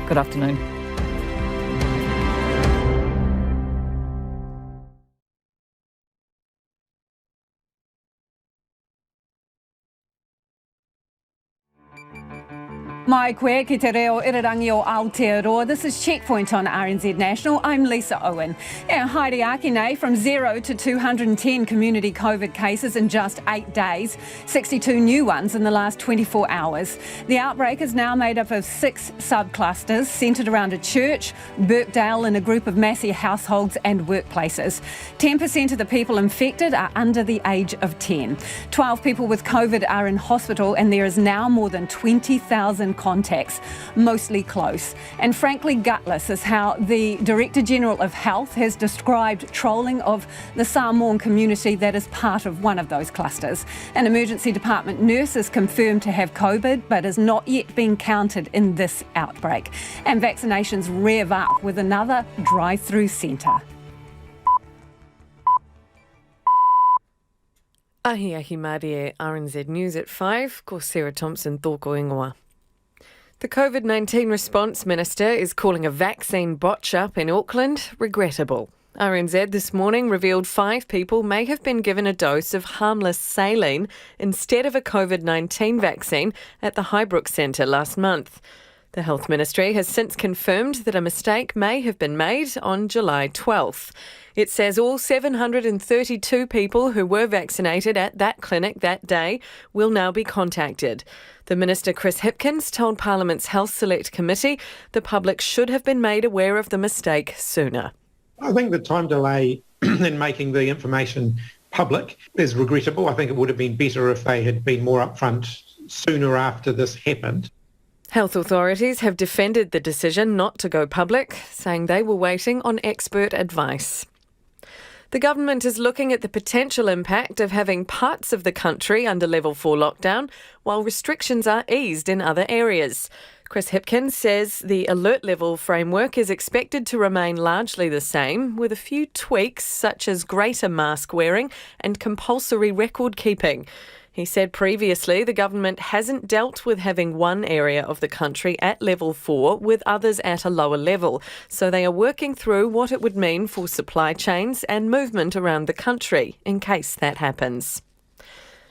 Good afternoon. Mai koe ki te reo irirangi o Aotearoa. This is Checkpoint on RNZ National. I'm Lisa Owen. Haere ake nei, from 0 to 210 community COVID cases in just 8 days, 62 new ones in the last 24 hours. The outbreak is now made up of 6 subclusters centred around a church, Birkdale, and a group of Massey households and workplaces. 10% of the people infected are under the age of 10. 12 people with COVID are in hospital, and there is now more than 20,000 contacts, mostly close. And frankly gutless is how the Director General of Health has described trolling of the Samoan community that is part of one of those clusters. An emergency department nurse is confirmed to have COVID, but has not yet been counted in this outbreak. And vaccinations rev up with another drive-through centre. Ahi Marie, RNZ News at 5, ko Sarah Thompson tōko ingoa. The COVID-19 response minister is calling a vaccine botch-up in Auckland regrettable. RNZ this morning revealed 5 people may have been given a dose of harmless saline instead of a COVID-19 vaccine at the Highbrook Centre last month. The Health Ministry has since confirmed that a mistake may have been made on July 12th. It says all 732 people who were vaccinated at that clinic that day will now be contacted. The Minister, Chris Hipkins, told Parliament's Health Select Committee the public should have been made aware of the mistake sooner. I think the time delay in making the information public is regrettable. I think it would have been better if they had been more upfront sooner after this happened. Health authorities have defended the decision not to go public, saying they were waiting on expert advice. The government is looking at the potential impact of having parts of the country under level 4 lockdown while restrictions are eased in other areas. Chris Hipkins says the alert level framework is expected to remain largely the same, with a few tweaks such as greater mask wearing and compulsory record keeping. He said previously the government hasn't dealt with having one area of the country at level 4 with others at a lower level, so they are working through what it would mean for supply chains and movement around the country in case that happens.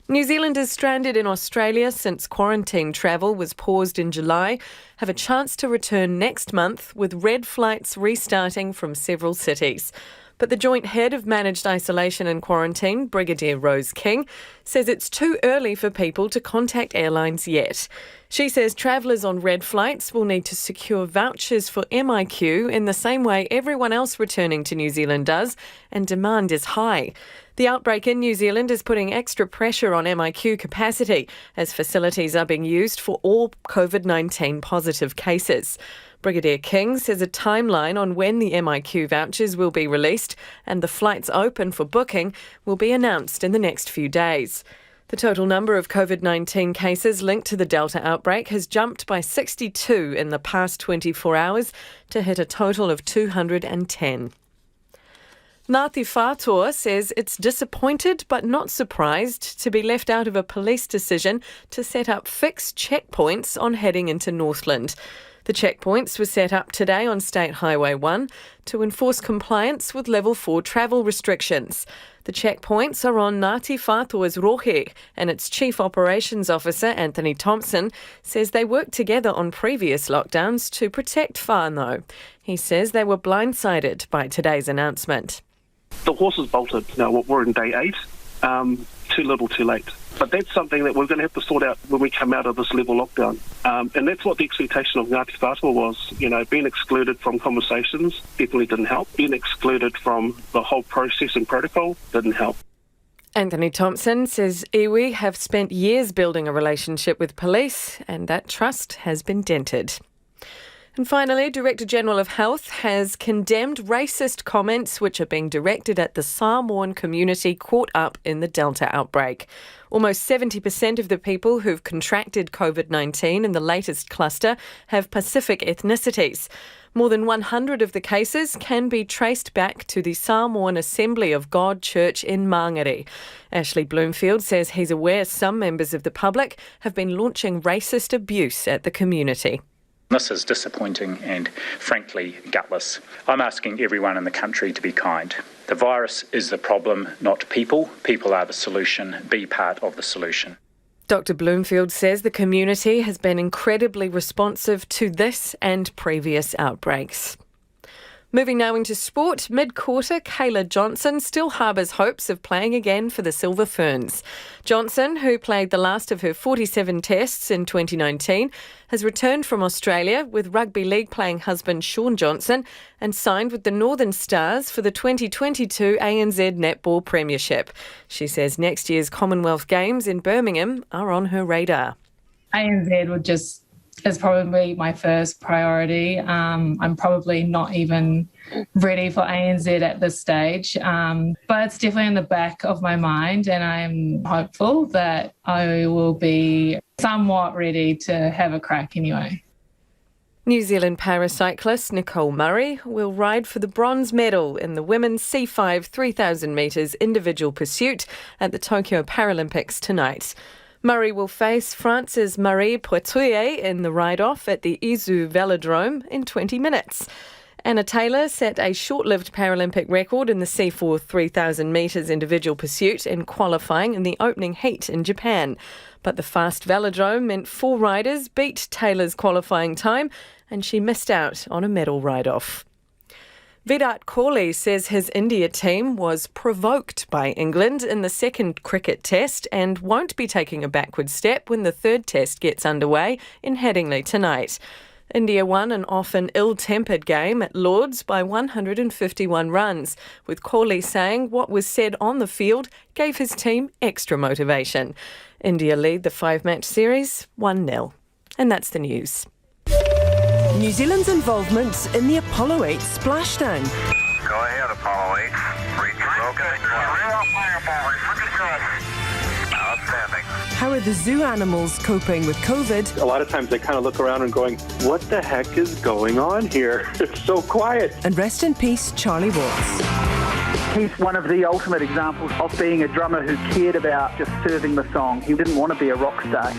New Zealanders stranded in Australia since quarantine travel was paused in July have a chance to return next month, with red flights restarting from several cities. But the Joint Head of Managed Isolation and Quarantine, Brigadier Rose King, says it's too early for people to contact airlines yet. She says travellers on red flights will need to secure vouchers for MIQ in the same way everyone else returning to New Zealand does, and demand is high. The outbreak in New Zealand is putting extra pressure on MIQ capacity as facilities are being used for all COVID-19 positive cases. Brigadier King says a timeline on when the MIQ vouchers will be released and the flights open for booking will be announced in the next few days. The total number of COVID-19 cases linked to the Delta outbreak has jumped by 62 in the past 24 hours to hit a total of 210. Ngāti Whātua says it's disappointed but not surprised to be left out of a police decision to set up fixed checkpoints on heading into Northland. The checkpoints were set up today on State Highway 1 to enforce compliance with Level 4 travel restrictions. The checkpoints are on Ngāti Whātua's rohe, and its Chief Operations Officer, Anthony Thompson, says they worked together on previous lockdowns to protect whānau. He says they were blindsided by today's announcement. The horses bolted. We're in day 8. Too little, too late. But that's something that we're going to have to sort out when we come out of this level lockdown. And that's what the expectation of Ngāti Whātua was. Being excluded from conversations definitely didn't help. Being excluded from the whole process and protocol didn't help. Anthony Thompson says iwi have spent years building a relationship with police, and that trust has been dented. And finally, Director General of Health has condemned racist comments which are being directed at the Samoan community caught up in the Delta outbreak. Almost 70% of the people who've contracted COVID-19 in the latest cluster have Pacific ethnicities. More than 100 of the cases can be traced back to the Samoan Assembly of God Church in Mangere. Ashley Bloomfield says he's aware some members of the public have been launching racist abuse at the community. This is disappointing and, frankly, gutless. I'm asking everyone in the country to be kind. The virus is the problem, not people. People are the solution. Be part of the solution. Dr. Bloomfield says the community has been incredibly responsive to this and previous outbreaks. Moving now into sport, mid-quarter, Kayla Johnson still harbours hopes of playing again for the Silver Ferns. Johnson, who played the last of her 47 tests in 2019, has returned from Australia with rugby league playing husband Sean Johnson and signed with the Northern Stars for the 2022 ANZ Netball Premiership. She says next year's Commonwealth Games in Birmingham are on her radar. ANZ is probably my first priority. I'm probably not even ready for ANZ at this stage, but it's definitely in the back of my mind, and I'm hopeful that I will be somewhat ready to have a crack anyway. New Zealand paracyclist Nicole Murray will ride for the bronze medal in the women's C5 3,000 metres individual pursuit at the Tokyo Paralympics tonight. Murray will face France's Marie Poitier in the ride-off at the Izu Velodrome in 20 minutes. Anna Taylor set a short-lived Paralympic record in the C4 3,000 metres individual pursuit in qualifying in the opening heat in Japan. But the fast velodrome meant 4 riders beat Taylor's qualifying time and she missed out on a medal ride-off. Virat Kohli says his India team was provoked by England in the second cricket test and won't be taking a backward step when the third test gets underway in Headingley tonight. India won an often ill-tempered game at Lord's by 151 runs, with Kohli saying what was said on the field gave his team extra motivation. India lead the 5-match series 1-0. And that's the news. New Zealand's involvement in the Apollo 8 splashdown. Go ahead, Apollo 8. Reach okay. Outstanding. How are the zoo animals coping with COVID? A lot of times they kind of look around and going, what the heck is going on here? It's so quiet. And rest in peace, Charlie Watts. He's one of the ultimate examples of being a drummer who cared about just serving the song. He didn't want to be a rock star.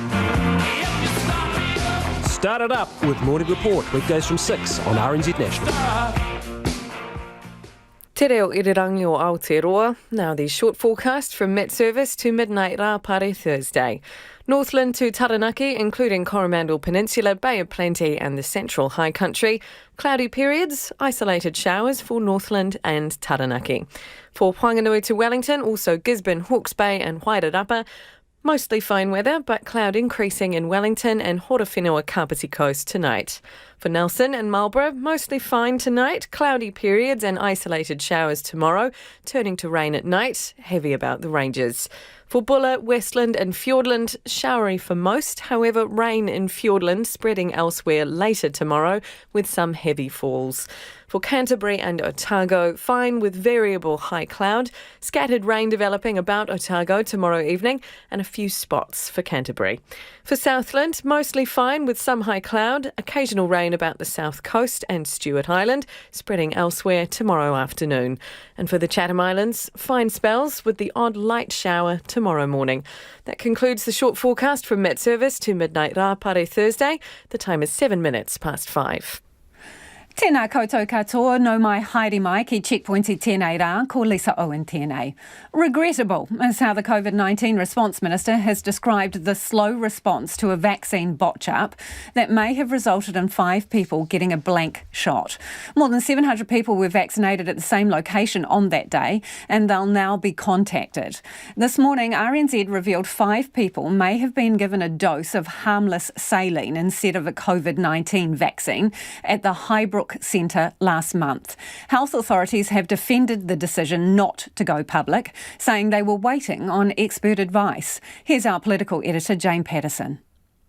Start it up with Morning Report, weekdays from 6 on RNZ National. Te reo irirangi o Aotearoa. Now the short forecast from Met Service to midnight Rāpare Thursday. Northland to Taranaki, including Coromandel Peninsula, Bay of Plenty and the central high country. Cloudy periods, isolated showers for Northland and Taranaki. For Whanganui to Wellington, also Gisborne, Hawke's Bay and Wairarapa. Mostly fine weather, but cloud increasing in Wellington and Horowhenua Kapiti Coast tonight. For Nelson and Marlborough, mostly fine tonight, cloudy periods and isolated showers tomorrow, turning to rain at night, heavy about the ranges. For Buller, Westland and Fiordland, showery for most, however rain in Fiordland spreading elsewhere later tomorrow with some heavy falls. For Canterbury and Otago, fine with variable high cloud, scattered rain developing about Otago tomorrow evening and a few spots for Canterbury. For Southland, mostly fine with some high cloud, occasional rain about the south coast and Stewart Island, spreading elsewhere tomorrow afternoon. And for the Chatham Islands, fine spells with the odd light shower tomorrow morning. That concludes the short forecast from Met Service to midnight Rāpare Thursday. The time is 7 minutes past 5. Tēnā koutou katoa, no mai haere mai ki checkpointi tēnei rā, ko Lisa Owen tēnei. Regrettable is how the COVID-19 Response Minister has described the slow response to a vaccine botch-up that may have resulted in 5 people getting a blank shot. More than 700 people were vaccinated at the same location on that day, and they'll now be contacted. This morning, RNZ revealed 5 people may have been given a dose of harmless saline instead of a COVID-19 vaccine at the Highbrook Centre last month. Health authorities have defended the decision not to go public, saying they were waiting on expert advice. Here's our political editor, Jane Patterson.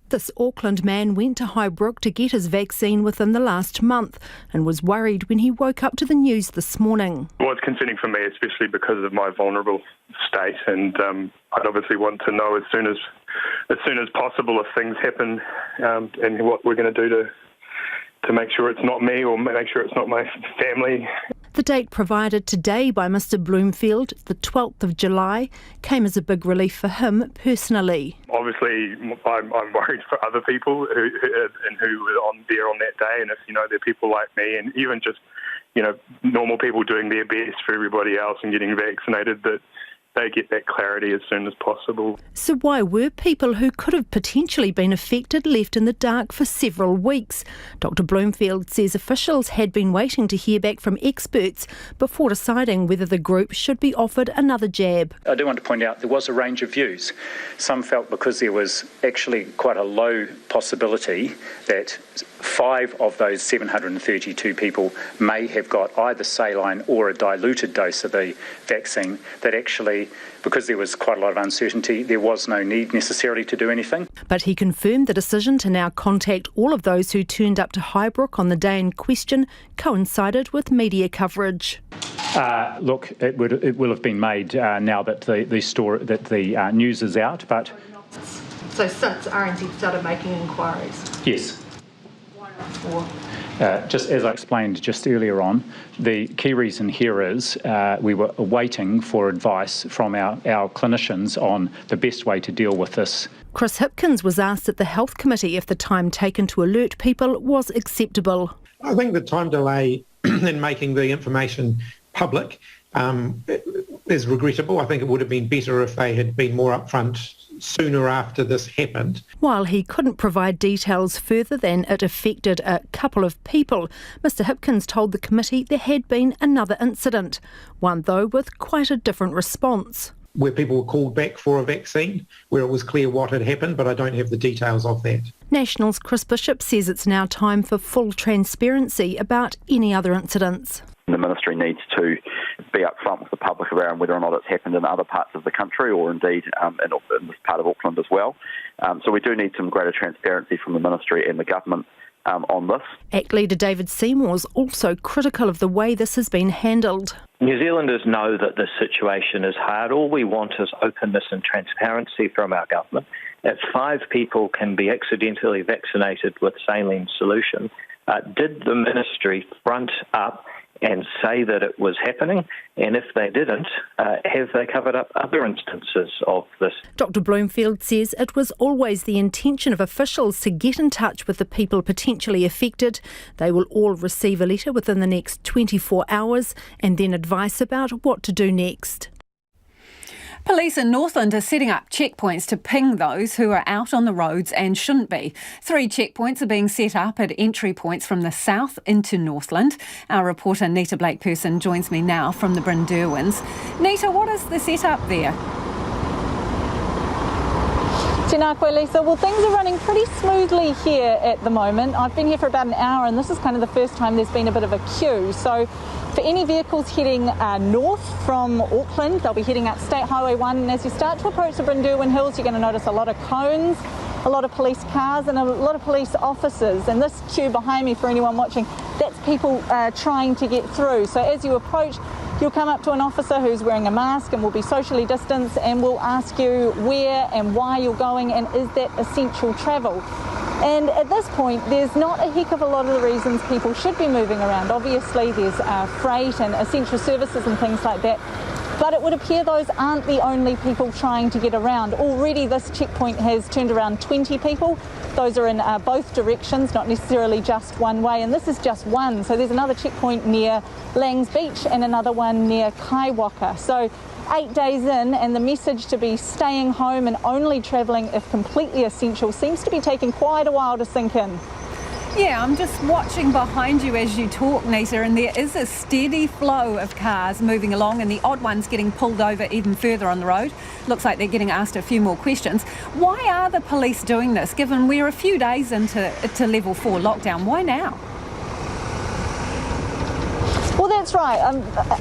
This Auckland man went to Highbrook to get his vaccine within the last month and was worried when he woke up to the news this morning. Well, it's concerning for me, especially because of my vulnerable state, and I'd obviously want to know as soon as possible if things happen and what we're going to do to make sure it's not me or make sure it's not my family. The date provided today by Mr Bloomfield, the 12th of July, came as a big relief for him personally. Obviously, I'm worried for other people who were there on that day, and if there are people like me, and even just normal people doing their best for everybody else and getting vaccinated, that they get that clarity as soon as possible. So why were people who could have potentially been affected left in the dark for several weeks? Dr Bloomfield says officials had been waiting to hear back from experts before deciding whether the group should be offered another jab. I do want to point out there was a range of views. Some felt because there was actually quite a low possibility that 5 of those 732 people may have got either saline or a diluted dose of the vaccine, that actually, because there was quite a lot of uncertainty, there was no need necessarily to do anything. But he confirmed the decision to now contact all of those who turned up to Highbrook on the day in question coincided with media coverage. Look, it will have been made now that the news is out, but... So since RNZ started making inquiries? Yes. Just as I explained just earlier on, the key reason here is we were waiting for advice from our clinicians on the best way to deal with this. Chris Hipkins was asked at the Health Committee if the time taken to alert people was acceptable. I think the time delay in making the information public is regrettable. I think it would have been better if they had been more upfront sooner after this happened. While he couldn't provide details further than it affected a couple of people, Mr Hipkins told the committee there had been another incident, one though with quite a different response. Where people were called back for a vaccine, where it was clear what had happened, but I don't have the details of that. National's Chris Bishop says it's now time for full transparency about any other incidents. The Ministry needs to be upfront with the public around whether or not it's happened in other parts of the country or indeed in this part of Auckland as well. So we do need some greater transparency from the Ministry and the government on this. ACT leader David Seymour's also critical of the way this has been handled. New Zealanders know that this situation is hard. All we want is openness and transparency from our government. If 5 people can be accidentally vaccinated with saline solution, did the Ministry front up and say that it was happening? And if they didn't, have they covered up other instances of this? Dr Bloomfield says it was always the intention of officials to get in touch with the people potentially affected. They will all receive a letter within the next 24 hours and then advice about what to do next. Police in Northland are setting up checkpoints to ping those who are out on the roads and shouldn't be. 3 checkpoints are being set up at entry points from the south into Northland. Our reporter Nita Blake-Person joins me now from the Brynderwyns. Nita, what is the setup there? Tēnā koe, Lisa. Well, things are running pretty smoothly here at the moment. I've been here for about an hour and this is kind of the first time there's been a bit of a queue. So for any vehicles heading north from Auckland, they'll be heading up State Highway 1. And as you start to approach the Brynderwyn Hills, you're going to notice a lot of cones, a lot of police cars and a lot of police officers. And this queue behind me, for anyone watching, that's people trying to get through. So as you approach, you'll come up to an officer who's wearing a mask and will be socially distanced and will ask you where and why you're going and is that essential travel. And at this point, there's not a heck of a lot of the reasons people should be moving around. Obviously, there's freight and essential services and things like that. But it would appear those aren't the only people trying to get around. Already this checkpoint has turned around 20 people. Those are in both directions, not necessarily just one way, and this is just one. So there's another checkpoint near Langs Beach and another one near Kaiwaka. So 8 days in, and the message to be staying home and only travelling if completely essential seems to be taking quite a while to sink in. Yeah, I'm just watching behind you as you talk, Nita, and there is a steady flow of cars moving along and the odd ones getting pulled over even further on the road. Looks like they're getting asked a few more questions. Why are the police doing this, given we're a few days into level 4 lockdown? Why now? Well, that's right.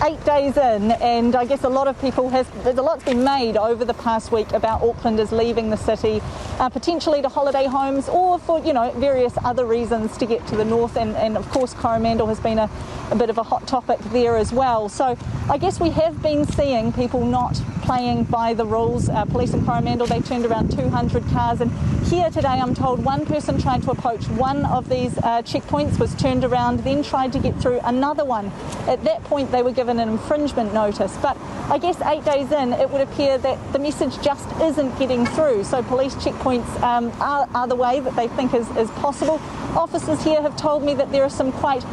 8 days in, and I guess a lot of people there's a lot's been made over the past week about Aucklanders leaving the city, potentially to holiday homes or for, various other reasons to get to the north. And of course, Coromandel has been a bit of a hot topic there as well. So I guess we have been seeing people not playing by the rules. Police in Coromandel, they turned around 200 cars, and Here today, I'm told one person tried to approach one of these checkpoints, was turned around, then tried to get through another one. At that point, they were given an infringement notice. But I guess 8 days in, it would appear that the message just isn't getting through. So police checkpoints are the way that they think is possible. Officers here have told me that there are some quite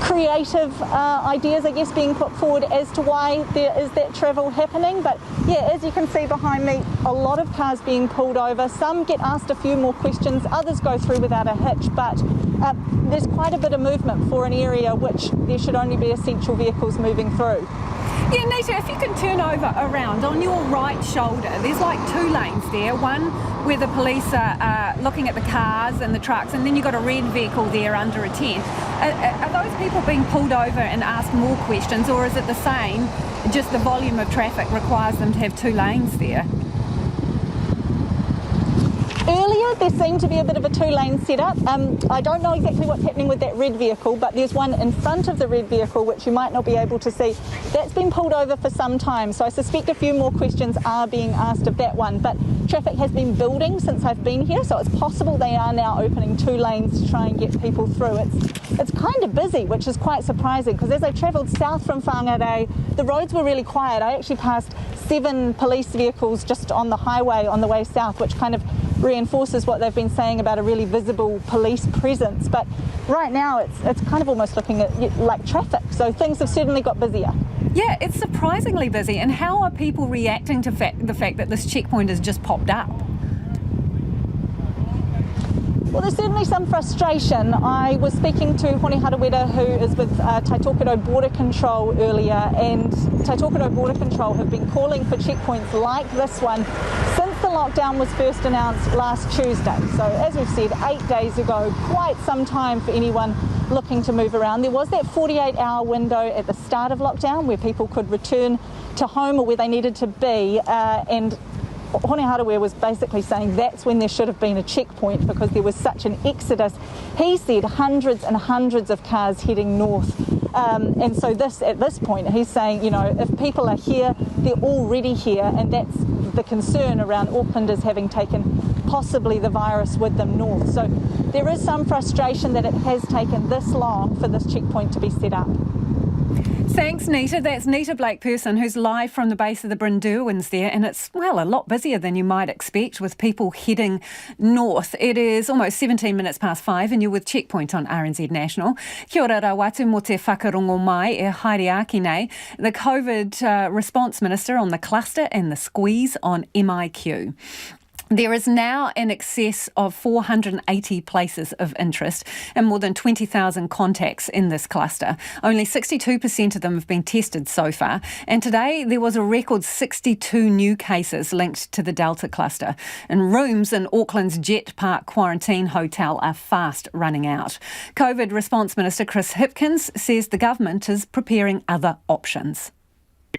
creative ideas, I guess, being put forward as to why there is that travel happening. But yeah, as you can see behind me, a lot of cars being pulled over. Some get asked a few more questions, others go through without a hitch, but there's quite a bit of movement for an area which there should only be essential vehicles moving through. Yeah, Nita, if you can turn around on your right shoulder, there's like 2 lanes there. One where the police are looking at the cars and the trucks, and then you've got a red vehicle there under a tent. Are those people being pulled over and asked more questions, or is it the same, just the volume of traffic requires them to have 2 lanes there? Earlier, there seemed to be a bit of a 2-lane setup. I don't know exactly what's happening with that red vehicle, but there's one in front of the red vehicle, which you might not be able to see. That's been pulled over for some time, so I suspect a few more questions are being asked of that one. But traffic has been building since I've been here, so it's possible they are now opening 2 lanes to try and get people through. It's kind of busy, which is quite surprising, because as I travelled south from Whangarei, the roads were really quiet. I actually passed 7 police vehicles just on the highway on the way south, which kind of reinforces what they've been saying about a really visible police presence. But right now it's kind of almost looking at like traffic, so things have certainly got busier. Yeah, it's surprisingly busy. And how are people reacting to the fact that this checkpoint has just popped up? Well, there's certainly some frustration. I was speaking to Hone Harawira, who is with Taitokerau Border Control earlier, and Taitokerau Border Control have been calling for checkpoints like this one since the lockdown was first announced last Tuesday. So as we've said, 8 days ago, quite some time for anyone looking to move around. There was that 48-hour window at the start of lockdown where people could return to home or where they needed to be, and Hone Harawira was basically saying that's when there should have been a checkpoint, because there was such an exodus. He said hundreds and hundreds of cars heading north. And so at this point, he's saying, if people are here, they're already here, and that's the concern around Aucklanders having taken possibly the virus with them north. So there is some frustration that it has taken this long for this checkpoint to be set up. Thanks, Nita. That's Nita Blake-Person, who's live from the base of the Brynderwyns there, and it's, well, a lot busier than you might expect with people heading north. It is almost 17 minutes past 5 and you're with Checkpoint on RNZ National. Kia ora rawatu mo te whakarongo mai e haere aki nei, the COVID response minister on the cluster and the squeeze on MIQ. There is now in excess of 480 places of interest and more than 20,000 contacts in this cluster. Only 62% of them have been tested so far. And today there was a record 62 new cases linked to the Delta cluster. And rooms in Auckland's Jet Park Quarantine Hotel are fast running out. COVID Response Minister Chris Hipkins says the government is preparing other options.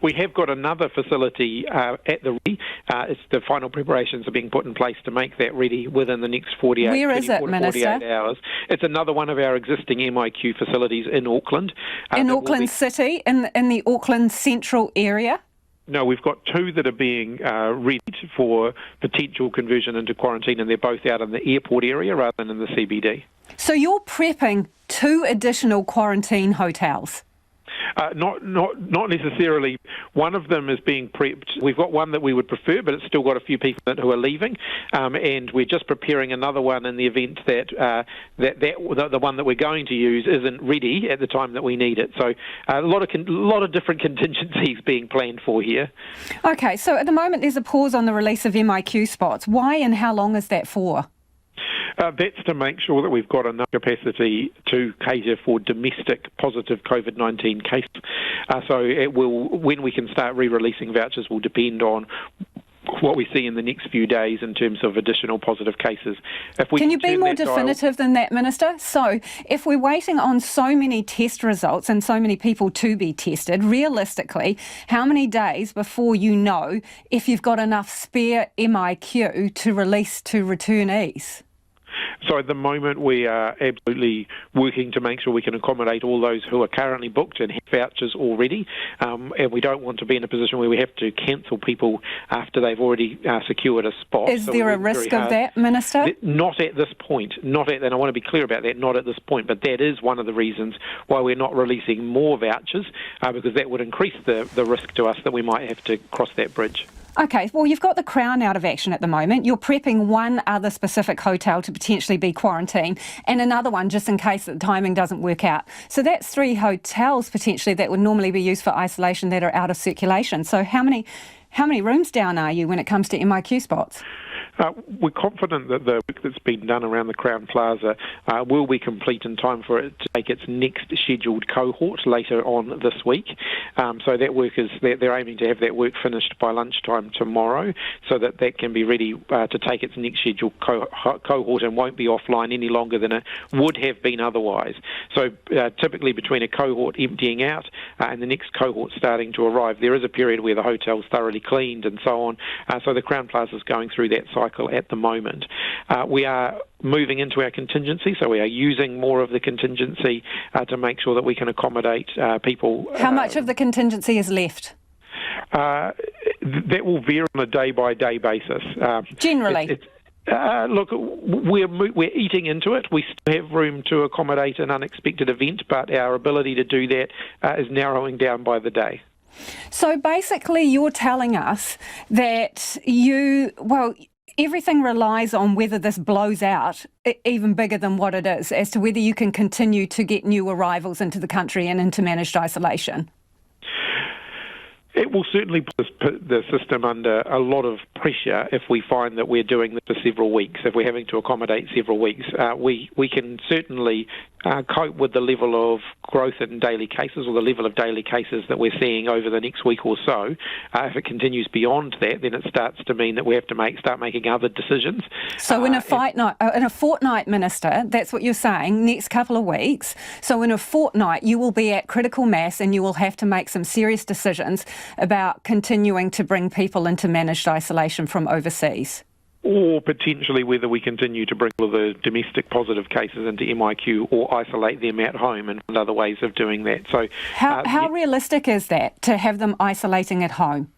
We have got another facility at the ready. It's the final preparations are being put in place to make that ready within the next 48 hours. It's another one of our existing MIQ facilities in Auckland. In Auckland City, in the Auckland central area? No, we've got 2 that are being ready for potential conversion into quarantine, and they're both out in the airport area rather than in the CBD. So you're prepping 2 additional quarantine hotels? Not necessarily. One of them is being prepped. We've got one that we would prefer, but it's still got a few people who are leaving, and we're just preparing another one in the event that the one that we're going to use isn't ready at the time that we need it. So a lot of different contingencies being planned for here. Okay, so at the moment there's a pause on the release of MIQ spots. Why and how long is that for? That's to make sure that we've got enough capacity to cater for domestic positive COVID-19 cases. So it will, when we can start re-releasing vouchers, will depend on what we see in the next few days in terms of additional positive cases. Can you be more definitive than that, Minister? So if we're waiting on so many test results and so many people to be tested, realistically, how many days before you know if you've got enough spare MIQ to release to returnees? So at the moment we are absolutely working to make sure we can accommodate all those who are currently booked and have vouchers already, and we don't want to be in a position where we have to cancel people after they've already secured a spot. Is there a risk of that, Minister? Not at this point. And I want to be clear about that, not at this point, but that is one of the reasons why we're not releasing more vouchers, because that would increase the risk to us that we might have to cross that bridge. OK, well, you've got the Crown out of action at the moment. You're prepping one other specific hotel to potentially be quarantined and another one just in case the timing doesn't work out. So that's 3 hotels potentially that would normally be used for isolation that are out of circulation. So how many rooms down are you when it comes to MIQ spots? We're confident that the work that's been done around the Crown Plaza will be complete in time for it to take its next scheduled cohort later on this week. So that work they're aiming to have that work finished by lunchtime tomorrow, so that can be ready to take its next scheduled cohort and won't be offline any longer than it would have been otherwise. So typically between a cohort emptying out and the next cohort starting to arrive, there is a period where the hotel's thoroughly cleaned and so on. So the Crown Plaza is going through that cycle at the moment. We are moving into our contingency, so we are using more of the contingency to make sure that we can accommodate people. How much of the contingency is left? That will vary on a day-by-day basis. Generally? Look, we're eating into it. We still have room to accommodate an unexpected event, but our ability to do that is narrowing down by the day. So basically you're telling us that everything relies on whether this blows out even bigger than what it is, as to whether you can continue to get new arrivals into the country and into managed isolation. It will certainly put the system under a lot of pressure if we find that we're doing this for several weeks. If we're having to accommodate several weeks, we can certainly cope with the level of growth in daily cases, or the level of daily cases that we're seeing over the next week or so. If it continues beyond that, then it starts to mean that we have to start making other decisions. So in a fortnight, Minister, that's what you're saying, next couple of weeks. So in a fortnight, you will be at critical mass and you will have to make some serious decisions about continuing to bring people into managed isolation from overseas. Or potentially whether we continue to bring all the domestic positive cases into MIQ or isolate them at home, and other ways of doing that. So, how realistic is that, to have them isolating at home?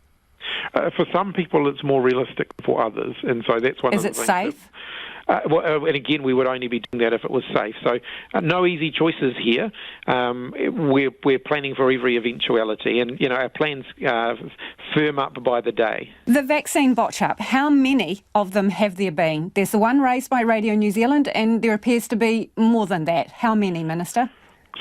For some people, it's more realistic than for others, and so that's one of the things. Is it safe? And again, we would only be doing that if it was safe. So no easy choices here. We're planning for every eventuality, and our plans firm up by the day. The vaccine botch-up, how many of them have there been? There's the one raised by Radio New Zealand, and there appears to be more than that. How many, Minister?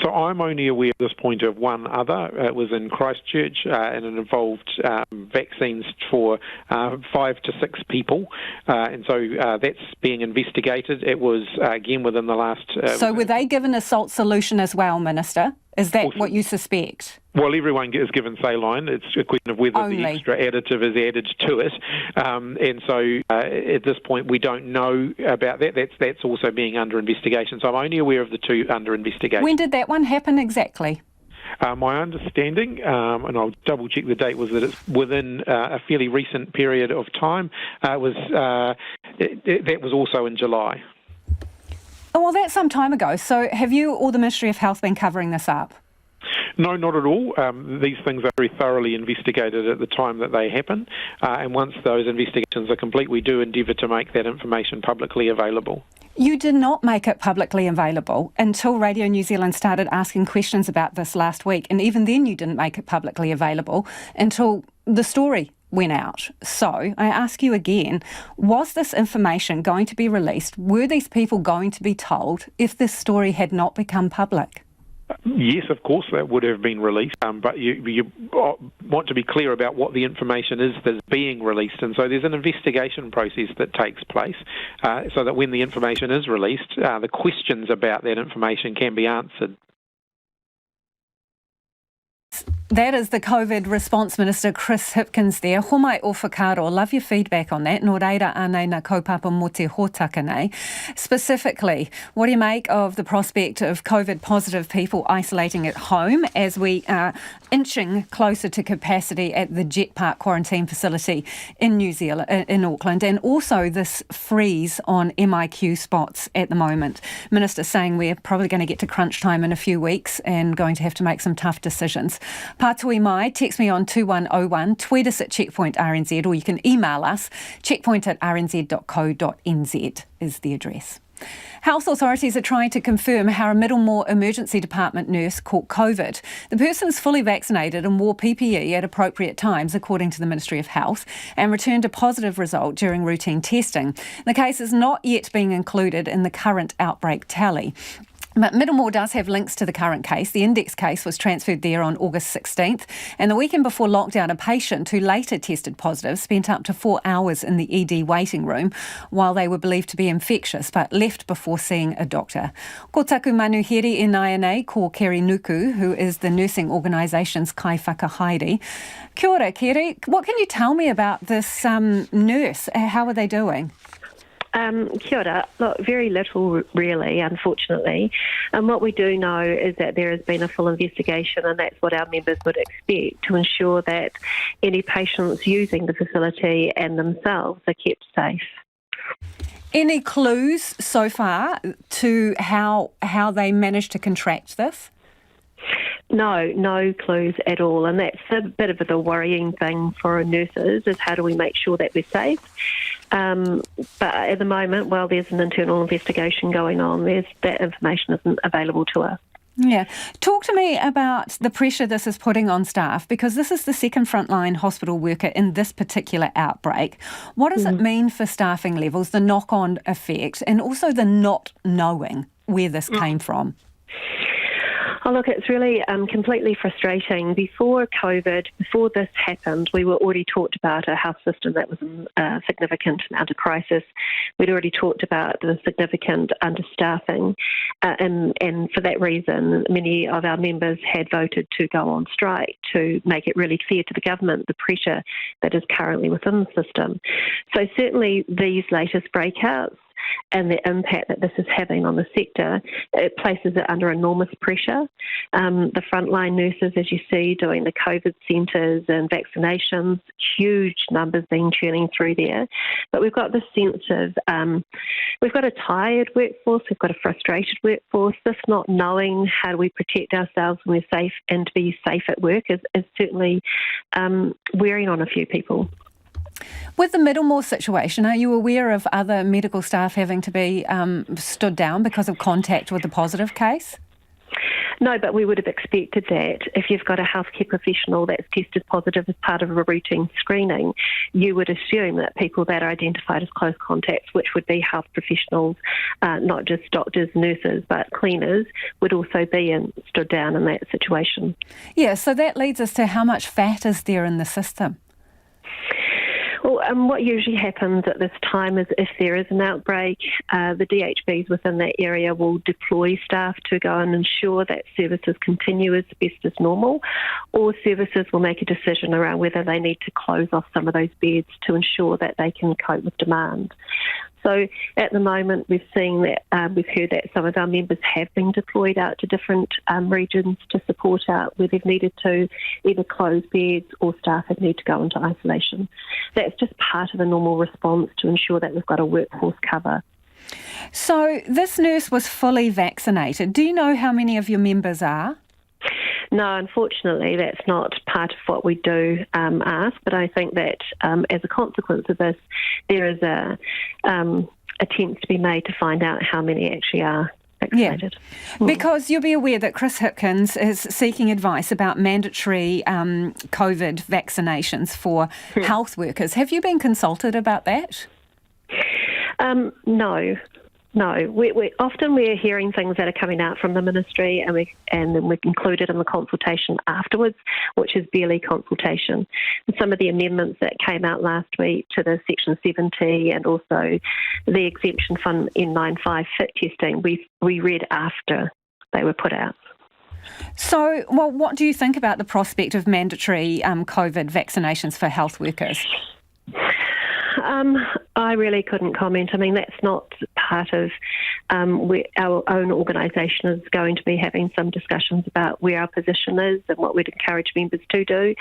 So I'm only aware at this point of one other. It was in Christchurch, and it involved vaccines for 5 to 6 people. And so that's being investigated. It was, again, within the last... So were they given a salt solution as well, Minister? Is that what you suspect? Well, everyone is given saline. It's a question of whether the extra additive is added to it. And so at this point, we don't know about that. That's also being under investigation. So I'm only aware of the 2 under investigation. When did that one happen exactly? My understanding, and I'll double-check the date, was that it's within a fairly recent period of time. That was also in July. Oh, well, that's some time ago. So have you or the Ministry of Health been covering this up? No, not at all. These things are very thoroughly investigated at the time that they happen, and once those investigations are complete, we do endeavour to make that information publicly available. You did not make it publicly available until Radio New Zealand started asking questions about this last week, and even then you didn't make it publicly available until the story went out. So I ask you again, was this information going to be released? Were these people going to be told if this story had not become public? Yes, of course, that would have been released, but you want to be clear about what the information is that's being released, and so there's an investigation process that takes place so that when the information is released, the questions about that information can be answered. That is the COVID Response Minister, Chris Hipkins there. Homai o whakaro. Love your feedback on that. Nō reira anei na kaupapa mo te hōtaka nei. Specifically, what do you make of the prospect of COVID-positive people isolating at home as we are inching closer to capacity at the Jet Park quarantine facility in New Zealand, in Auckland, and also this freeze on MIQ spots at the moment? Minister saying we're probably going to get to crunch time in a few weeks and going to have to make some tough decisions. Pātui mai, text me on 2101, tweet us at Checkpoint RNZ, or you can email us, checkpoint@rnz.co.nz is the address. Health authorities are trying to confirm how a Middlemore Emergency Department nurse caught COVID. The person is fully vaccinated and wore PPE at appropriate times, according to the Ministry of Health, and returned a positive result during routine testing. The case is not yet being included in the current outbreak tally. But Middlemore does have links to the current case. The index case was transferred there on August 16th. And the weekend before lockdown, a patient who later tested positive spent up to 4 hours in the ED waiting room while they were believed to be infectious, but left before seeing a doctor. Ko taku manuhiri e nei ko Kerri Nuku, who is the nursing organisation's kai whakahaere. Kia ora, Kerri. What can you tell me about this nurse? How are they doing? Kia ora. Look, very little really, unfortunately. And what we do know is that there has been a full investigation, and that's what our members would expect, to ensure that any patients using the facility and themselves are kept safe. Any clues so far to how they managed to contract this? No clues at all, and that's a bit of the worrying thing for nurses, is how do we make sure that we're safe. But at the moment, while there's an internal investigation going on, that information isn't available to us. Yeah. Talk to me about the pressure this is putting on staff, because this is the second frontline hospital worker in this particular outbreak. What does it mean for staffing levels, the knock-on effect, and also the not knowing where this came from? Oh, look, it's really completely frustrating. Before COVID, before this happened, we were already talked about a health system that was in a significant amount of crisis. We'd already talked about the significant understaffing, and for that reason, many of our members had voted to go on strike to make it really clear to the government the pressure that is currently within the system. So certainly these latest breakouts and the impact that this is having on the sector, it places it under enormous pressure. The frontline nurses, as you see, doing the COVID centres and vaccinations, huge numbers being churning through there. But we've got this sense of, we've got a tired workforce, we've got a frustrated workforce. This not knowing how do we protect ourselves when we're safe and to be safe at work is certainly wearing on a few people. With the Middlemore situation, are you aware of other medical staff having to be stood down because of contact with the positive case? No, but we would have expected that. If you've got a healthcare professional that's tested positive as part of a routine screening, you would assume that people that are identified as close contacts, which would be health professionals, not just doctors, nurses, but cleaners, would also be stood down in that situation. Yeah, so that leads us to how much fat is there in the system? Well, what usually happens at this time is if there is an outbreak, the DHBs within that area will deploy staff to go and ensure that services continue as best as normal, or services will make a decision around whether they need to close off some of those beds to ensure that they can cope with demand. So at the moment, we've seen that we've heard that some of our members have been deployed out to different regions to support out where they've needed to either close beds or staff have needed to go into isolation. That's just part of a normal response to ensure that we've got a workforce cover. So this nurse was fully vaccinated. Do you know how many of your members are? No, unfortunately, that's not part of what we do ask, but I think that as a consequence of this, there is a attempt to be made to find out how many actually are vaccinated. Yeah. Because you'll be aware that Chris Hipkins is seeking advice about mandatory COVID vaccinations for health workers. Have you been consulted about that? No. We're hearing things that are coming out from the ministry, and then we're included in the consultation afterwards, which is barely consultation. And some of the amendments that came out last week to the Section 70 and also the exemption from N95 fit testing, we read after they were put out. So, well, what do you think about the prospect of mandatory COVID vaccinations for health workers? I really couldn't comment. I mean, that's not part of where our own organisation is going to be having some discussions about where our position is and what we'd encourage members to do.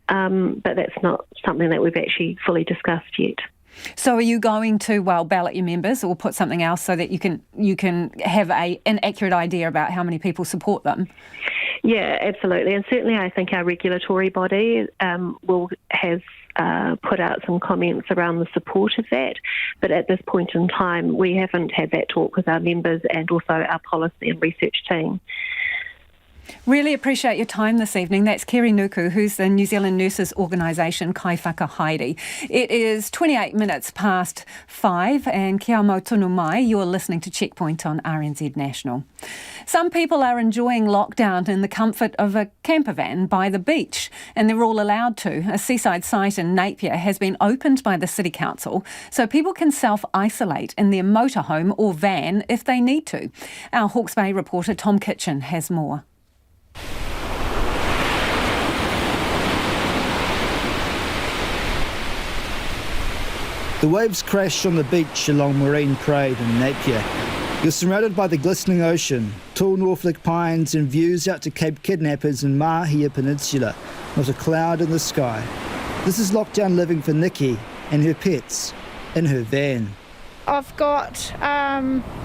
But that's not something that we've actually fully discussed yet. So are you going to, ballot your members or put something else so that you can have an accurate idea about how many people support them? Yeah, absolutely. And certainly I think our regulatory body has put out some comments around the support of that. But at this point in time, we haven't had that talk with our members and also our policy and research team. Really appreciate your time this evening. That's Kerri Nuku, who's the New Zealand Nurses Organisation Kai Whakahaere. It is 28 minutes past 5 and kia mau tunu mai. You're listening to Checkpoint on RNZ National. Some people are enjoying lockdown in the comfort of a camper van by the beach, and they're all allowed to. A seaside site in Napier has been opened by the City Council so people can self-isolate in their motorhome or van if they need to. Our Hawke's Bay reporter Tom Kitchen has more. The waves crash on the beach along Marine Parade in Napier. You're surrounded by the glistening ocean, tall Norfolk pines and views out to Cape Kidnappers and Mahia Peninsula. Not a cloud in the sky. This is lockdown living for Nikki and her pets in her van. I've got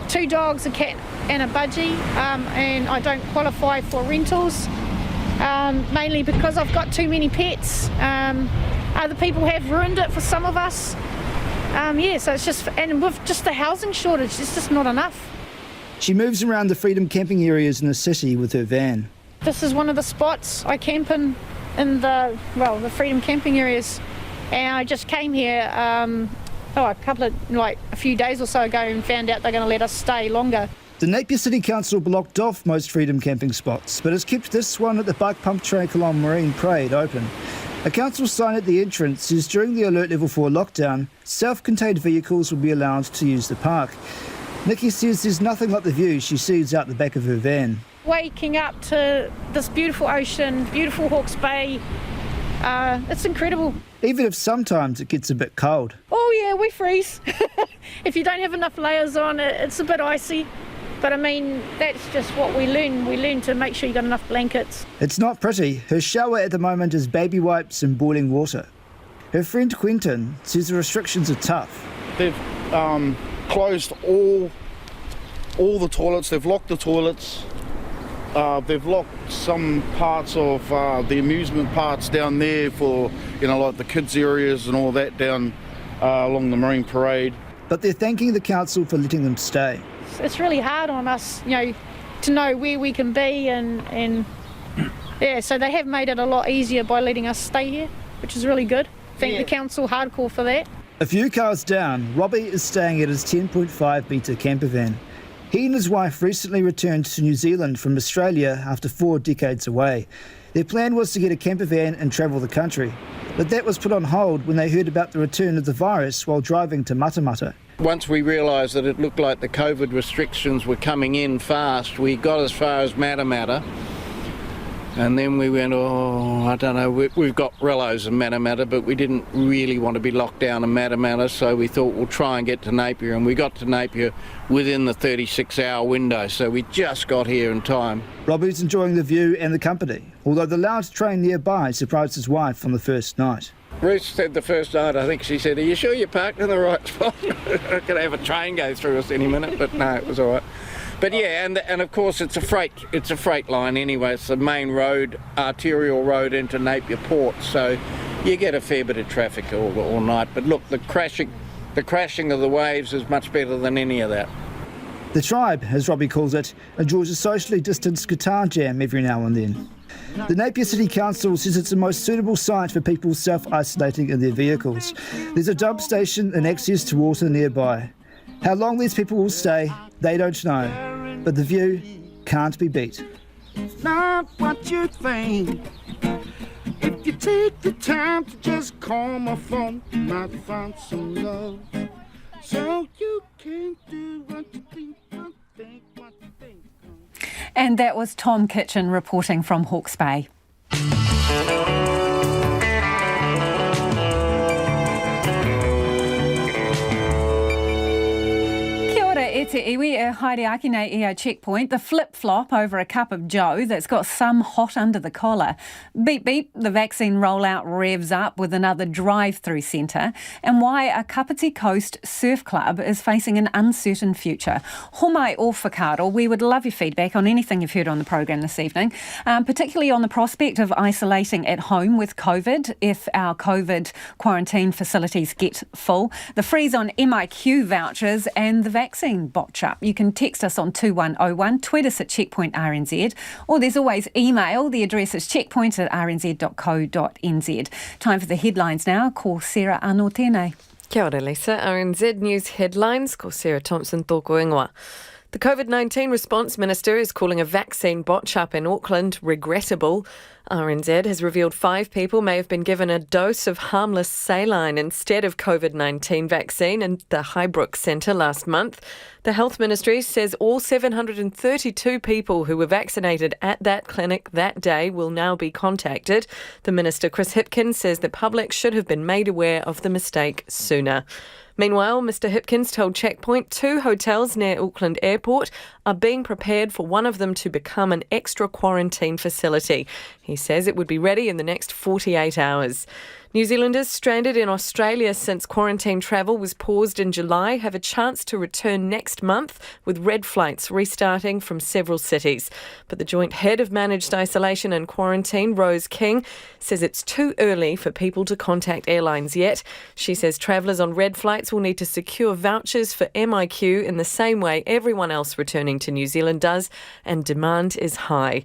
2 dogs, a cat and a budgie, and I don't qualify for rentals, mainly because I've got too many pets. Other people have ruined it for some of us. So it's just, and with just the housing shortage, it's just not enough. She moves around the Freedom camping areas in the city with her van. This is one of the spots I camp in the Freedom camping areas, and I just came here a few days or so ago and found out they're going to let us stay longer. The Napier City Council blocked off most Freedom camping spots, but has kept this one at the bike pump track along Marine Parade open. A council sign at the entrance says during the Alert Level 4 lockdown, self-contained vehicles will be allowed to use the park. Nikki says there's nothing like the view she sees out the back of her van. Waking up to this beautiful ocean, beautiful Hawke's Bay, it's incredible. Even if sometimes it gets a bit cold. Oh yeah, we freeze. If you don't have enough layers on, it's a bit icy. But I mean, that's just what we learn. We learn to make sure you've got enough blankets. It's not pretty. Her shower at the moment is baby wipes and boiling water. Her friend Quentin says the restrictions are tough. They've closed all the toilets. They've locked the toilets. They've locked some parts of the amusement parks down there for, like the kids' areas and all that down along the Marine Parade. But they're thanking the council for letting them stay. It's really hard on us, to know where we can be and so they have made it a lot easier by letting us stay here, which is really good. Thank the council hardcore for that. A few cars down, Robbie is staying at his 10.5 metre camper van. He and his wife recently returned to New Zealand from Australia after 4 decades away. Their plan was to get a camper van and travel the country, but that was put on hold when they heard about the return of the virus while driving to Matamata. Once we realised that it looked like the COVID restrictions were coming in fast, we got as far as Matamata. And then we went, I don't know, we've got relos in Matamata, but we didn't really want to be locked down in Matamata, so we thought we'll try and get to Napier. And we got to Napier within the 36-hour window, so we just got here in time. Robbie's enjoying the view and the company, although the loud train nearby surprised his wife on the first night. Ruth said the first night, I think she said, "Are you sure you parked in the right spot? I could have a train go through us any minute," but no, it was all right. But yeah, and of course it's a freight line anyway. It's the main road, arterial road into Napier Port, so you get a fair bit of traffic all night. But look, the crashing of the waves is much better than any of that. The tribe, as Robbie calls it, enjoys a socially distanced guitar jam every now and then. The Napier City Council says it's the most suitable site for people self-isolating in their vehicles. There's a dump station and access to water nearby. How long these people will stay, they don't know, but the view can't be beat. It's not what you think. If you take the time to just call my phone, you might find some love. So you can do what you think, what you think. And that was Tom Kitchen reporting from Hawke's Bay. E te iwi e haere aki nei I a checkpoint, the flip-flop over a cup of joe that's got some hot under the collar. Beep beep, the vaccine rollout revs up with another drive-through centre, and why a Kapiti Coast Surf Club is facing an uncertain future. Homai o whakaaro, we would love your feedback on anything you've heard on the programme this evening, particularly on the prospect of isolating at home with COVID if our COVID quarantine facilities get full, the freeze on MIQ vouchers and the vaccine botch-up. You can text us on 2101, tweet us at Checkpoint RNZ, or there's always email. The address is checkpoint@rnz.co.nz. Time for the headlines now. Ko Sarah Anō tēnei. Kia ora, Lisa. RNZ News headlines. Ko Sarah Thompson tōku ingoa. The COVID-19 response minister is calling a vaccine botch-up in Auckland regrettable. RNZ has revealed 5 people may have been given a dose of harmless saline instead of COVID-19 vaccine in the Highbrook Centre last month. The Health Ministry says all 732 people who were vaccinated at that clinic that day will now be contacted. The Minister, Chris Hipkins, says the public should have been made aware of the mistake sooner. Meanwhile, Mr Hipkins told Checkpoint 2 hotels near Auckland Airport are being prepared for one of them to become an extra quarantine facility. He says it would be ready in the next 48 hours. New Zealanders stranded in Australia since quarantine travel was paused in July have a chance to return next month, with red flights restarting from several cities. But the joint head of managed isolation and quarantine, Rose King, says it's too early for people to contact airlines yet. She says travellers on red flights will need to secure vouchers for MIQ in the same way everyone else returning to New Zealand does, and demand is high.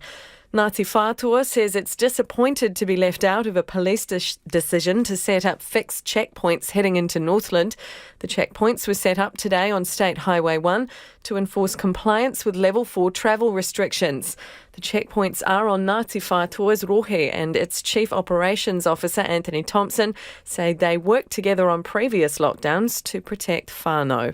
Ngāti Whātua says it's disappointed to be left out of a police decision to set up fixed checkpoints heading into Northland. The checkpoints were set up today on State Highway 1 to enforce compliance with Level 4 travel restrictions. The checkpoints are on Ngāti Whātua's rohe, and its Chief Operations Officer Anthony Thompson say they worked together on previous lockdowns to protect whānau.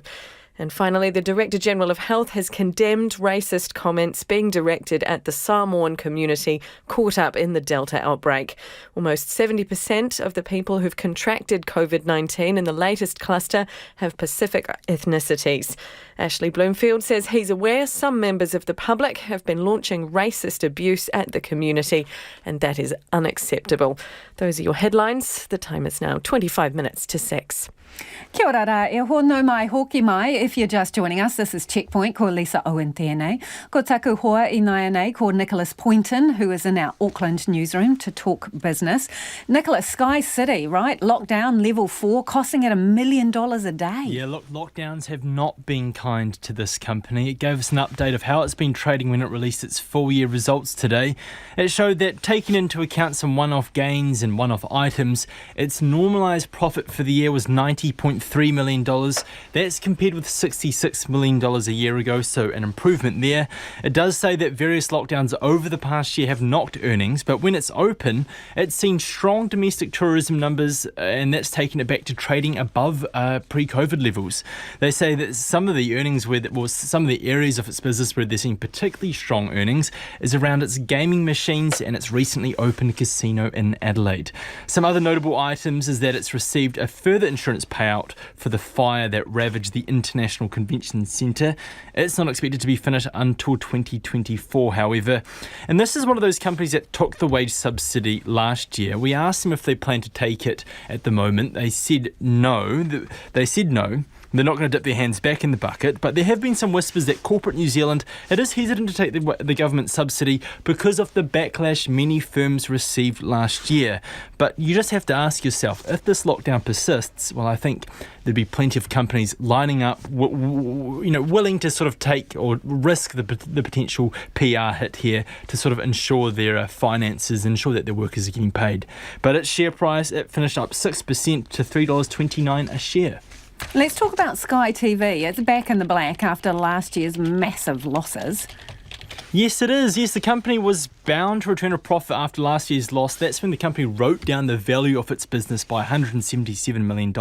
And finally, the Director-General of Health has condemned racist comments being directed at the Samoan community caught up in the Delta outbreak. Almost 70% of the people who've contracted COVID-19 in the latest cluster have Pacific ethnicities. Ashley Bloomfield says he's aware some members of the public have been launching racist abuse at the community, and that is unacceptable. Those are your headlines. The time is now 25 minutes to 6. Kia ora rā, e hono mai hoki mai. If you're just joining us, this is Checkpoint, ko Lisa Owen tēnei. Ko taku hoa I nai nei, ko Nicholas Poynton, who is in our Auckland newsroom to talk business. Nicholas, Sky City, right? Lockdown, level 4, costing it $1 million a day. Yeah, look, lockdowns have not been kind to this company. It gave us an update of how it's been trading when it released its full-year results today. It showed that, taking into account some one-off gains and one-off items, its normalised profit for the year was $90.3 million. That's compared with $66 million a year ago, so an improvement there. It does say that various lockdowns over the past year have knocked earnings, but when it's open, it's seen strong domestic tourism numbers, and that's taken it back to trading above pre-COVID levels. They say that some of the earnings, some of the areas of its business where they're seeing particularly strong earnings is around its gaming machines and its recently opened casino in Adelaide. Some other notable items is that it's received a further insurance payout for the fire that ravaged the International Convention Centre. It's not expected to be finished until 2024, however. And this is one of those companies that took the wage subsidy last year. We asked them if they plan to take it at the moment. They said no. They're not going to dip their hands back in the bucket, but there have been some whispers that corporate New Zealand, it is hesitant to take the government subsidy because of the backlash many firms received last year. But you just have to ask yourself, if this lockdown persists, well, I think there'd be plenty of companies lining up, willing to sort of take or risk the potential PR hit here to sort of ensure their finances, ensure that their workers are getting paid. But its share price, it finished up 6% to $3.29 a share. Let's talk about Sky TV. It's back in the black after last year's massive losses. Yes, it is. Yes, the company was bound to return a profit after last year's loss. That's when the company wrote down the value of its business by $177 million.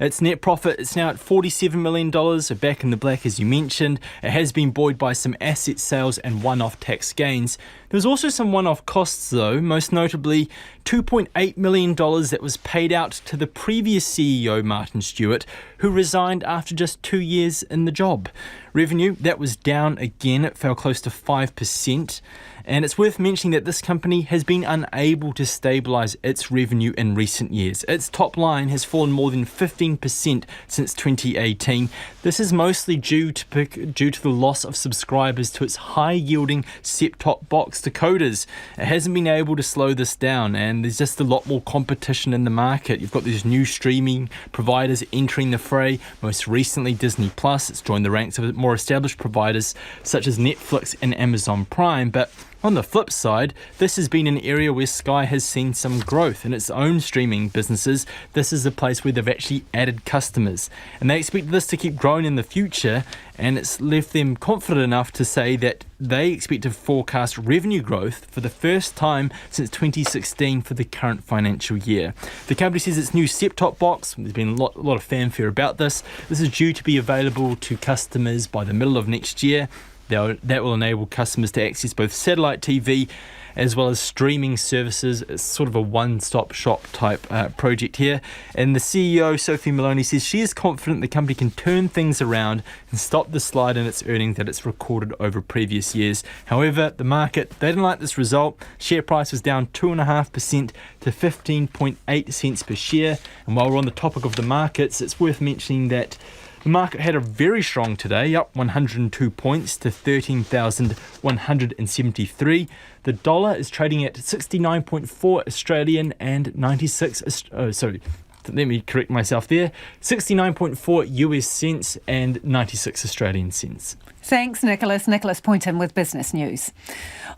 Its net profit is now at $47 million, so back in the black as you mentioned. It has been buoyed by some asset sales and one-off tax gains. There's also some one-off costs though, most notably $2.8 million that was paid out to the previous CEO, Martin Stewart, who resigned after just 2 years in the job. Revenue, that was down again. It fell close to 5%. And it's worth mentioning that this company has been unable to stabilise its revenue in recent years. Its top line has fallen more than 15% since 2018. This is mostly due to the loss of subscribers to its high-yielding set-top box decoders. It hasn't been able to slow this down, and there's just a lot more competition in the market. You've got these new streaming providers entering the fray. Most recently, Disney Plus. It's joined the ranks of more established providers such as Netflix and Amazon Prime, but on the flip side, this has been an area where Sky has seen some growth in its own streaming businesses. This is a place where they've actually added customers, and they expect this to keep growing in the future, and it's left them confident enough to say that they expect to forecast revenue growth for the first time since 2016 for the current financial year. The company says its new set-top box, there's been a lot of fanfare about this, this is due to be available to customers by the middle of next year. That will enable customers to access both satellite TV as well as streaming services. It's sort of a one-stop shop type project here. And the CEO, Sophie Maloney, says she is confident the company can turn things around and stop the slide in its earnings that it's recorded over previous years. However, the market, they didn't like this result. Share price was down 2.5% to 15.8 cents per share. And while we're on the topic of the markets, it's worth mentioning that the market had a very strong today, up 102 points to 13,173. The dollar is trading at 69.4 Australian and 96... let me correct myself there. 69.4 US cents and 96 Australian cents. Thanks, Nicholas. Nicholas Poynton with Business News.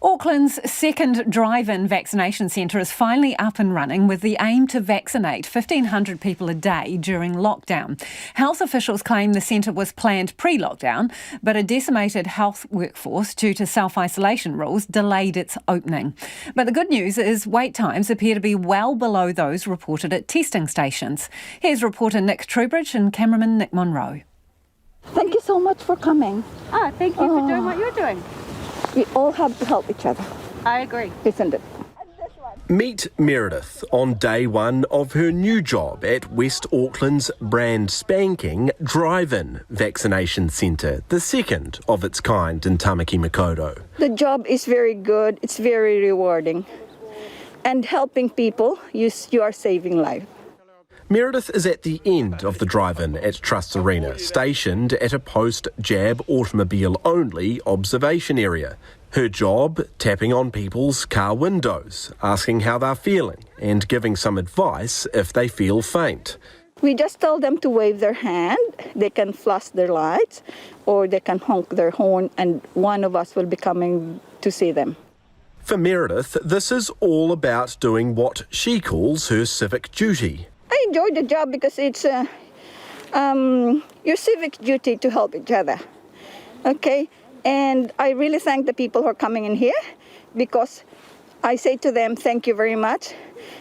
Auckland's second drive-in vaccination centre is finally up and running with the aim to vaccinate 1,500 people a day during lockdown. Health officials claim the centre was planned pre-lockdown, but a decimated health workforce due to self-isolation rules delayed its opening. But the good news is wait times appear to be well below those reported at testing stations. Here's reporter Nick Trubridge and cameraman Nick Monroe. Thank you so much for coming. Thank you for doing what you're doing. We all have to help each other. I agree. Isn't it? Meet Meredith on day one of her new job at West Auckland's brand spanking drive-in vaccination centre, the second of its kind in Tamaki Makaurau. The job is very good. It's very rewarding. And helping people, you are saving life. Meredith is at the end of the drive-in at Trust Arena, stationed at a post-jab automobile-only observation area. Her job, tapping on people's car windows, asking how they're feeling and giving some advice if they feel faint. We just tell them to wave their hand, they can flash their lights, or they can honk their horn, and one of us will be coming to see them. For Meredith, this is all about doing what she calls her civic duty. I enjoy the job because it's your civic duty to help each other, okay? And I really thank the people who are coming in here because I say to them, thank you very much,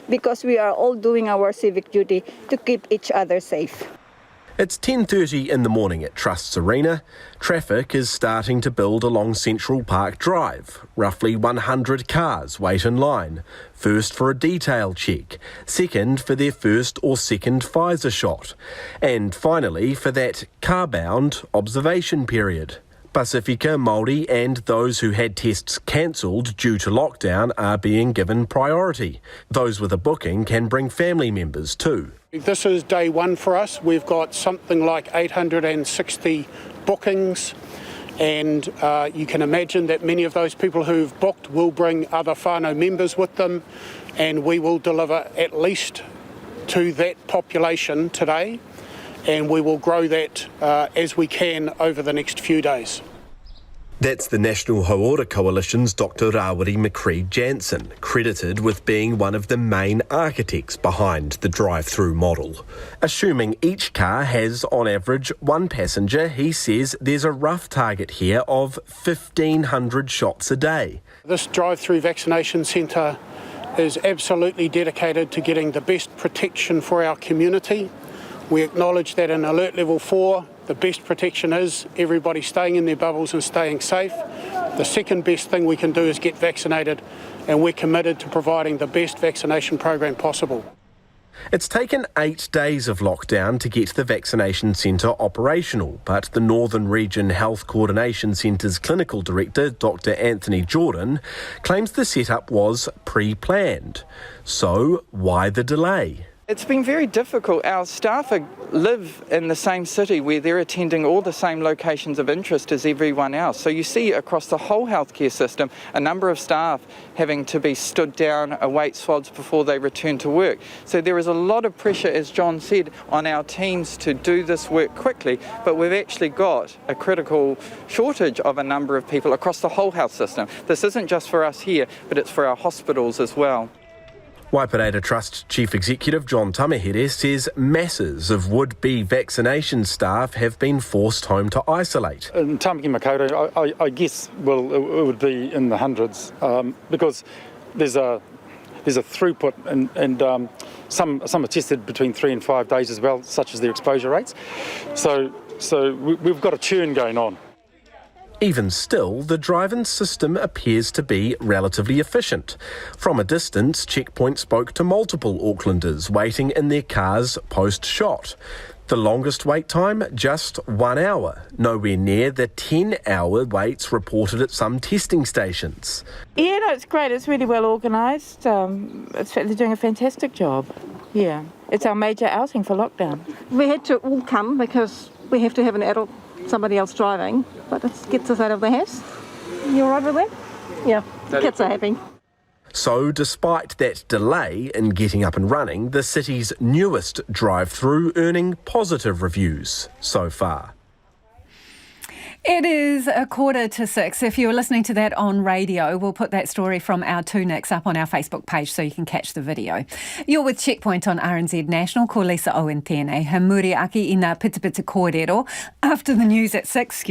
because we are all doing our civic duty to keep each other safe. It's 10:30 in the morning at Trust's Arena. Traffic is starting to build along Central Park Drive. Roughly 100 cars wait in line. First for a detail check, second for their first or second Pfizer shot, and finally for that car-bound observation period. Pasifika, Māori and those who had tests cancelled due to lockdown are being given priority. Those with a booking can bring family members too. This is day one for us. We've got something like 860 bookings, and you can imagine that many of those people who've booked will bring other whānau members with them, and we will deliver at least to that population today, and we will grow that as we can over the next few days. That's the National Hauora Coalition's Dr Rawiri McCree-Jansen, credited with being one of the main architects behind the drive-through model. Assuming each car has, on average, one passenger, he says there's a rough target here of 1,500 shots a day. This drive-through vaccination centre is absolutely dedicated to getting the best protection for our community. We acknowledge that in Alert Level 4, the best protection is everybody staying in their bubbles and staying safe. The second best thing we can do is get vaccinated, and we're committed to providing the best vaccination program possible. It's taken 8 days of lockdown to get the vaccination centre operational, but the Northern Region Health Coordination Centre's clinical director, Dr Anthony Jordan, claims the setup was pre-planned. So why the delay? It's been very difficult. Our staff live in the same city where they're attending all the same locations of interest as everyone else. So you see across the whole healthcare system a number of staff having to be stood down, await swabs before they return to work. So there is a lot of pressure, as John said, on our teams to do this work quickly, but we've actually got a critical shortage of a number of people across the whole health system. This isn't just for us here, but it's for our hospitals as well. Waipareta Trust Chief Executive John Tamahere says masses of would-be vaccination staff have been forced home to isolate. In Tamaki Makaurau, I guess, well, it would be in the hundreds because there's a throughput and some are tested between 3 and 5 days as well, such as their exposure rates. So we've got a churn going on. Even still, the drive-in system appears to be relatively efficient. From a distance, Checkpoint spoke to multiple Aucklanders waiting in their cars post-shot. The longest wait time, just 1 hour, nowhere near the 10-hour waits reported at some testing stations. Yeah, no, it's great. It's really well organised. They're doing a fantastic job. Yeah, it's our major outing for lockdown. We had to all come because we have to have an adult, somebody else driving, but it gets us out of the house. You all right with that? Yeah, the kids are happy. So, despite that delay in getting up and running, the city's newest drive-through earning positive reviews so far. It is 5:45. If you're listening to that on radio, we'll put that story from our Tūneks up on our Facebook page so you can catch the video. You're with Checkpoint on RNZ National. Ko Lisa Owen tēnei. He muri aki I ngā pitapita kōrero. After the news at 6,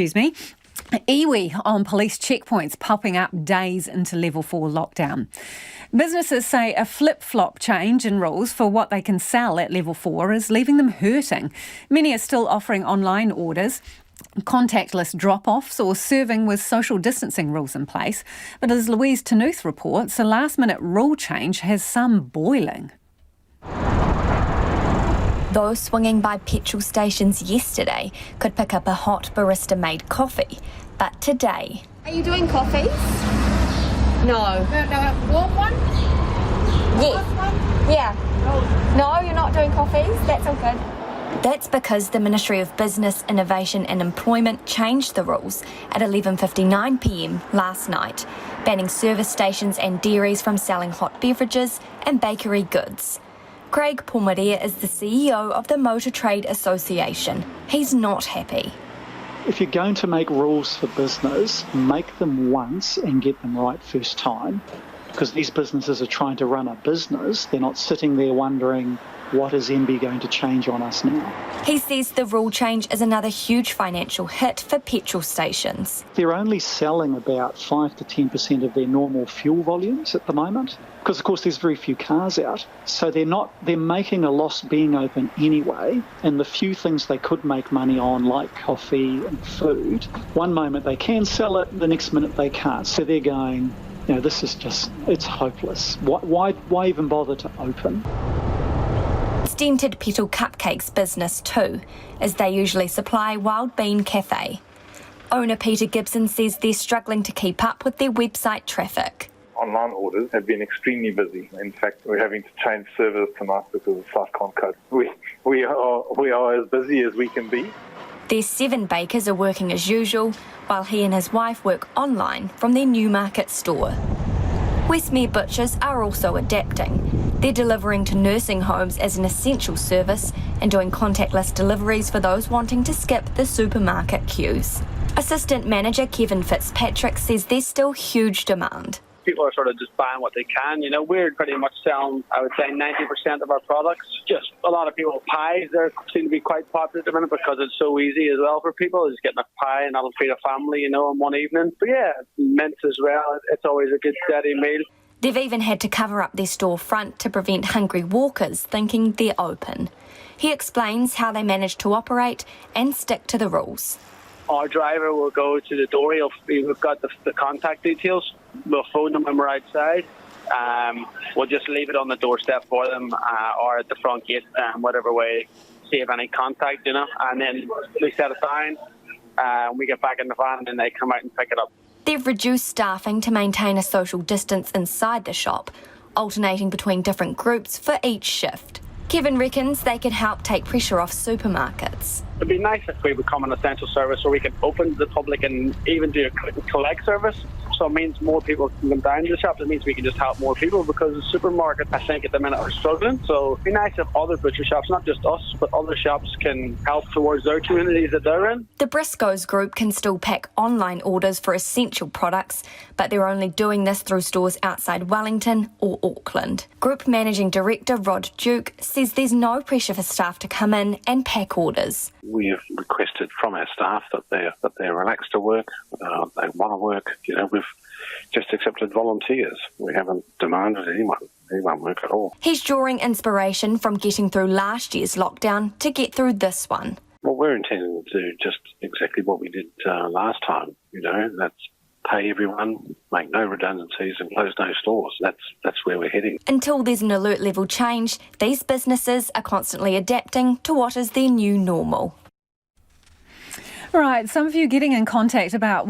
iwi on police checkpoints popping up days into level 4 lockdown. Businesses say a flip-flop change in rules for what they can sell at level 4 is leaving them hurting. Many are still offering online orders, contactless drop-offs or serving with social distancing rules in place. But as Louise Tanuth reports, a last-minute rule change has some boiling. Those swinging by petrol stations yesterday could pick up a hot barista-made coffee. But today... Are you doing coffees? No. No, warm one? Yes. Yeah. No, you're not doing coffees? That's all good. That's because the Ministry of Business, Innovation and Employment changed the rules at 11:59 p.m. last night, banning service stations and dairies from selling hot beverages and bakery goods. Craig Pomaria is the CEO of the Motor Trade Association. He's not happy. If you're going to make rules for business, make them once and get them right first time, because these businesses are trying to run a business. They're not sitting there wondering, what is MB going to change on us now? He says the rule change is another huge financial hit for petrol stations. They're only selling about 5 to 10% of their normal fuel volumes at the moment, because of course there's very few cars out. So they're making a loss being open anyway, and the few things they could make money on, like coffee and food, one moment they can sell it, the next minute they can't. So they're going, this is just, it's hopeless. Why even bother to open? Dented Petal Cupcakes business too, as they usually supply Wild Bean Cafe. Owner Peter Gibson says they're struggling to keep up with their website traffic. Online orders have been extremely busy. In fact, we're having to change servers tonight because of site can't cope. We are as busy as we can be. Their 7 bakers are working as usual, while he and his wife work online from their Newmarket store. Westmere Butchers are also adapting. They're delivering to nursing homes as an essential service and doing contactless deliveries for those wanting to skip the supermarket queues. Assistant Manager Kevin Fitzpatrick says there's still huge demand. People are sort of just buying what they can. We're pretty much selling, I would say, 90% of our products. Just a lot of people, pies, they seem to be quite popular at the minute because it's so easy as well for people. Just getting a pie and that'll feed a family, in one evening. But yeah, mince as well. It's always a good steady meal. They've even had to cover up their storefront to prevent hungry walkers thinking they're open. He explains how they manage to operate and stick to the rules. Our driver will go to the door. We've got the contact details. We'll phone them when we're outside. We'll just leave it on the doorstep for them or at the front gate, whatever way, save any contact, And then we set a sign. We get back in the van and then they come out and pick it up. They've reduced staffing to maintain a social distance inside the shop, alternating between different groups for each shift. Kevin reckons they could help take pressure off supermarkets. It'd be nice if we become an essential service where we can open to the public and even do a click and collect service. So it means more people can come down to the shop. It means we can just help more people because the supermarket, I think, at the minute are struggling. So it'd be nice if other butcher shops, not just us, but other shops can help towards their communities that they're in. The Briscoes group can still pack online orders for essential products, but they're only doing this through stores outside Wellington or Auckland. Group Managing Director Rod Duke says there's no pressure for staff to come in and pack orders. We have requested from our staff that they're relaxed to work, they want to work. We've just accepted volunteers. We haven't demanded anyone work at all. He's drawing inspiration from getting through last year's lockdown to get through this one. Well, we're intending to do just exactly what we did last time. That's pay everyone, make no redundancies and close no stores. That's where we're heading. Until there's an alert level change, these businesses are constantly adapting to what is their new normal. Right, some of you getting in contact about,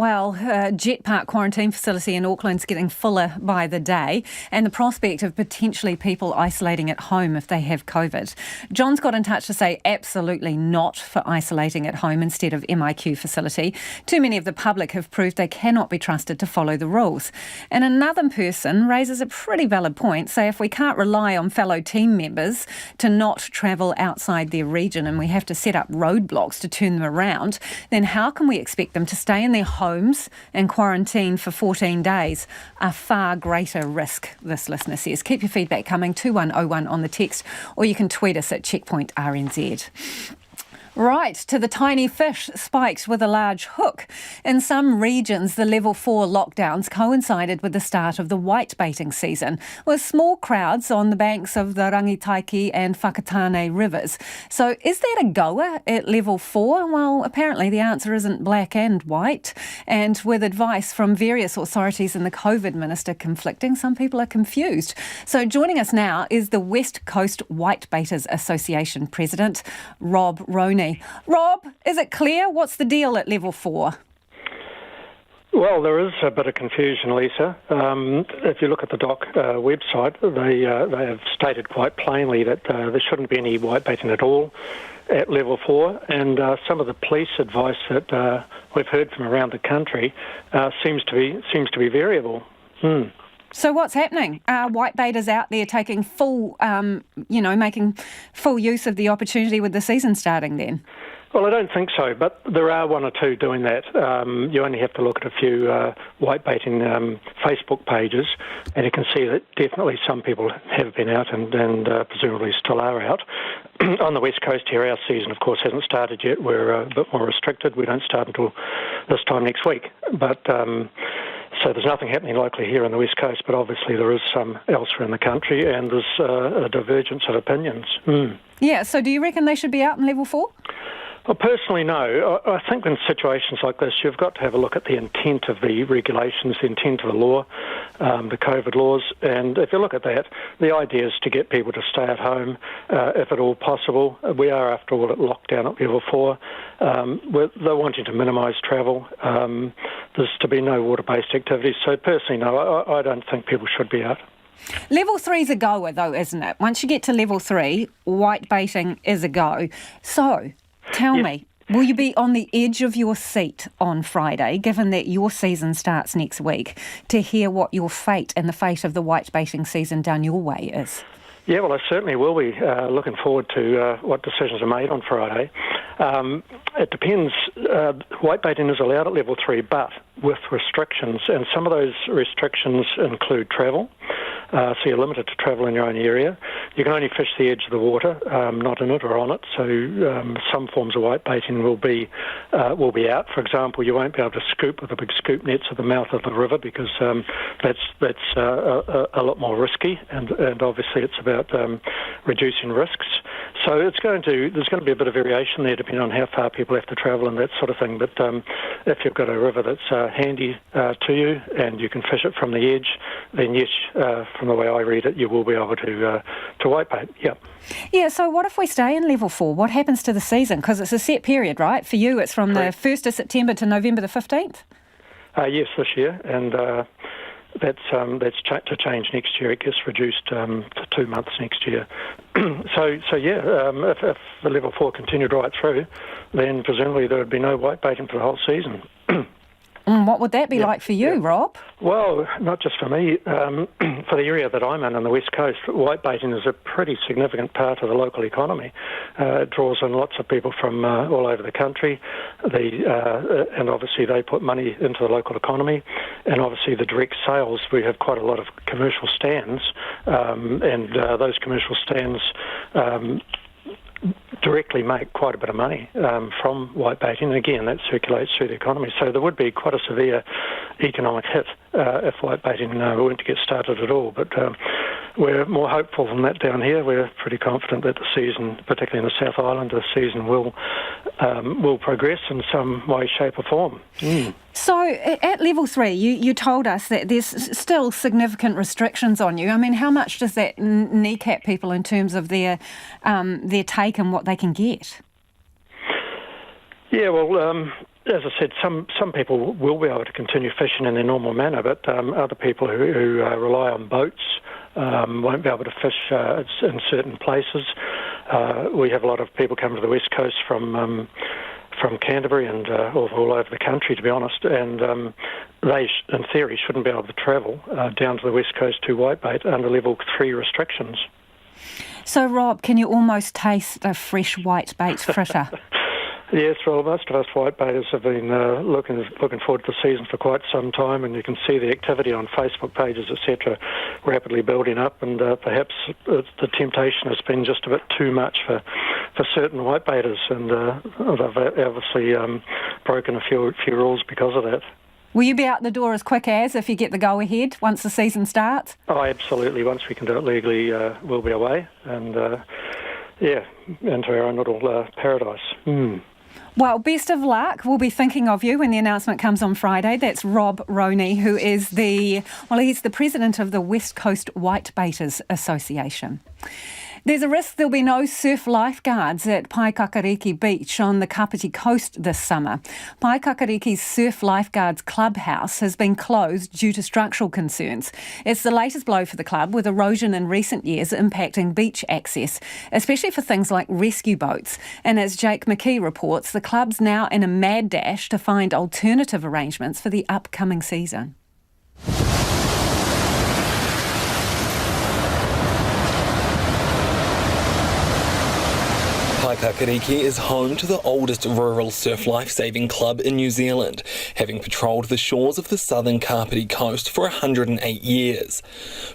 Jet Park quarantine facility in Auckland's getting fuller by the day and the prospect of potentially people isolating at home if they have COVID. John's got in touch to say absolutely not for isolating at home instead of MIQ facility. Too many of the public have proved they cannot be trusted to follow the rules. And another person raises a pretty valid point, say if we can't rely on fellow team members to not travel outside their region and we have to set up roadblocks to turn them around, then how can we expect them to stay in their homes and quarantine for 14 days? A far greater risk, this listener says. Keep your feedback coming, 2101 on the text, or you can tweet us at Checkpoint RNZ. Right, to the tiny fish spiked with a large hook. In some regions, the level 4 lockdowns coincided with the start of the whitebaiting season, with small crowds on the banks of the Rangitaiki and Whakatane rivers. So is that a goer at level 4? Well, apparently the answer isn't black and white. And with advice from various authorities and the COVID minister conflicting, some people are confused. So joining us now is the West Coast Whitebaiters Association President, Rob Roney. Rob, is it clear? What's the deal at level 4? Well, there is a bit of confusion, Lisa. If you look at the DOC website, they have stated quite plainly that there shouldn't be any whitebaiting at all at level 4, and some of the police advice that we've heard from around the country seems to be variable. So what's happening? Are whitebaiters out there taking full, making full use of the opportunity with the season starting then? Well, I don't think so, but there are one or two doing that. You only have to look at a few whitebaiting Facebook pages, and you can see that definitely some people have been out and presumably still are out. On the West Coast here, our season, of course, hasn't started yet. We're a bit more restricted. We don't start until this time next week. But so there's nothing happening locally here on the West Coast, but obviously there is some elsewhere in the country, and there's a divergence of opinions. Yeah, so do you reckon they should be out in level 4? Well, personally, no. I think in situations like this, you've got to have a look at the intent of the regulations, the intent of the law, the COVID laws. And if you look at that, the idea is to get people to stay at home, if at all possible. We are, after all, at lockdown at level 4. They're wanting to minimise travel. There's to be no water-based activities. So personally, no, I don't think people should be out. Level 3's a goer, though, isn't it? Once you get to level 3, whitebaiting is a go. So tell me, will you be on the edge of your seat on Friday, given that your season starts next week, to hear what your fate and the fate of the whitebaiting season down your way is? Yeah, well, I certainly will be looking forward to what decisions are made on Friday. It depends. Whitebaiting is allowed at level 3, but with restrictions, and some of those restrictions include travel. So you're limited to travel in your own area. You can only fish the edge of the water, not in it or on it. So some forms of whitebaiting will be out. For example, you won't be able to scoop with the big scoop nets at the mouth of the river because that's a lot more risky, and obviously it's about reducing risks. So there's going to be a bit of variation there depending on how far people have to travel and that sort of thing. But if you've got a river that's handy to you and you can fish it from the edge, then yes, from the way I read it, you will be able to whitebait. Yeah. Yeah, so what if we stay in level 4? What happens to the season? Because it's a set period, right? For you, it's from the 1st of September to November the 15th? Yes, this year, and that's to change next year. It gets reduced to 2 months next year. So yeah, if the level 4 continued right through, then presumably there would be no whitebaiting for the whole season. What would that be like for you, Rob? Well, not just for me. For the area that I'm in on the West Coast, whitebaiting is a pretty significant part of the local economy. It draws in lots of people from all over the country, and obviously they put money into the local economy, and obviously the direct sales, we have quite a lot of commercial stands, and those commercial stands directly make quite a bit of money from whitebaiting, and again that circulates through the economy. So there would be quite a severe economic hit if whitebaiting weren't to get started at all. But we're more hopeful than that down here. We're pretty confident that the season, particularly in the South Island, the season will progress in some way, shape or form. So at level 3, you told us that there's still significant restrictions on you. I mean, how much does that kneecap people in terms of their take and what they can get? Yeah, well, as I said, some people will be able to continue fishing in their normal manner, but other people who rely on boats won't be able to fish in certain places. We have a lot of people coming to the West Coast from Canterbury and all over the country, to be honest, and they, in theory, shouldn't be able to travel down to the West Coast to whitebait under level 3 restrictions. So, Rob, can you almost taste a fresh whitebait fritter? Yes, well, most of us whitebaiters have been looking forward to the season for quite some time, and you can see the activity on Facebook pages, etc., rapidly building up, and perhaps the temptation has been just a bit too much for certain whitebaiters, and they've obviously broken a few rules because of that. Will you be out the door as quick as if you get the go-ahead once the season starts? Oh, absolutely. Once we can do it legally, we'll be away, and into our own little paradise. Well, best of luck. We'll be thinking of you when the announcement comes on Friday. That's Rob Roney, who is he's the president of the West Coast Whitebaiters Association. There's a risk there'll be no surf lifeguards at Paikakariki Beach on the Kapiti coast this summer. Paikakariki's Surf Lifeguards Clubhouse has been closed due to structural concerns. It's the latest blow for the club, with erosion in recent years impacting beach access, especially for things like rescue boats. And as Jake McKee reports, the club's now in a mad dash to find alternative arrangements for the upcoming season. Paikakariki is home to the oldest rural surf lifesaving club in New Zealand, having patrolled the shores of the southern Kapiti coast for 108 years.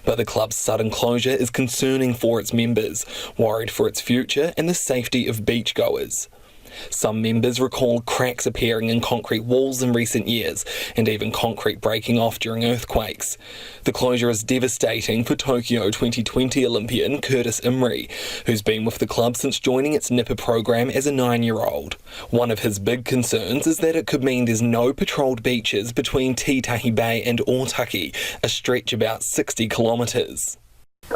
But the club's sudden closure is concerning for its members, worried for its future and the safety of beachgoers. Some members recall cracks appearing in concrete walls in recent years, and even concrete breaking off during earthquakes. The closure is devastating for Tokyo 2020 Olympian Curtis Imrie, who's been with the club since joining its NIPA program as a 9-year-old. One of his big concerns is that it could mean there's no patrolled beaches between Titahi Bay and Otaki, a stretch about 60 kilometres.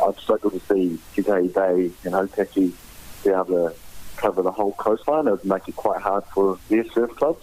I'd struggle to see Titahi Bay and Otaki be able to cover the whole coastline. It would make it quite hard for their surf clubs.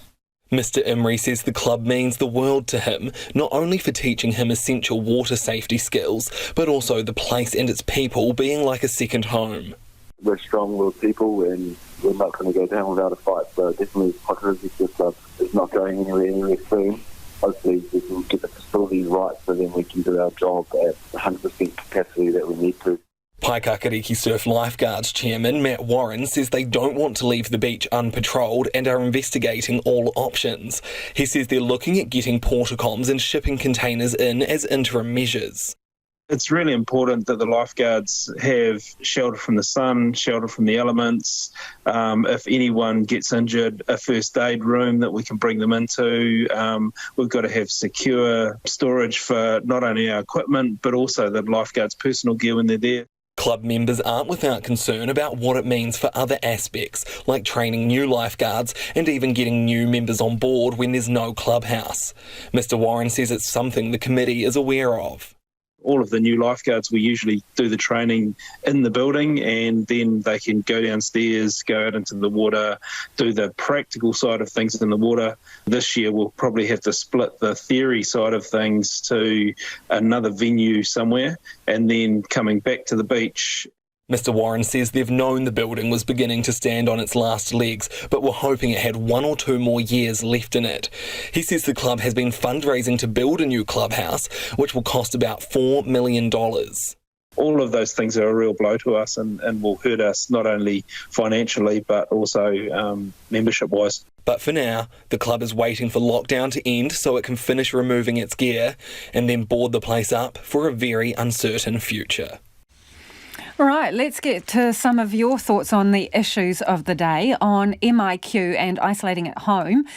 Mr. Imrie says the club means the world to him, not only for teaching him essential water safety skills, but also the place and its people being like a second home. We're strong-willed people and we're not going to go down without a fight, so definitely Paikakariki Surf Club is not going anywhere soon. Hopefully we can get the facilities right so then we can do our job at 100% capacity that we need to. Paikakariki Surf Lifeguards Chairman Matt Warren says they don't want to leave the beach unpatrolled and are investigating all options. He says they're looking at getting portacoms and shipping containers in as interim measures. It's really important that the lifeguards have shelter from the sun, shelter from the elements. If anyone gets injured, a first aid room that we can bring them into. We've got to have secure storage for not only our equipment, but also the lifeguards' personal gear when they're there. Club members aren't without concern about what it means for other aspects, like training new lifeguards and even getting new members on board when there's no clubhouse. Mr Warren says it's something the committee is aware of. All of the new lifeguards, we usually do the training in the building and then they can go downstairs, go out into the water, do the practical side of things in the water. This year we'll probably have to split the theory side of things to another venue somewhere and then coming back to the beach. Mr Warren says they've known the building was beginning to stand on its last legs, but were hoping it had 1 or 2 more years left in it. He says the club has been fundraising to build a new clubhouse, which will cost about $4 million. All of those things are a real blow to us and will hurt us not only financially but also membership-wise. But for now, the club is waiting for lockdown to end so it can finish removing its gear and then board the place up for a very uncertain future. Right, let's get to some of your thoughts on the issues of the day on MIQ and isolating at home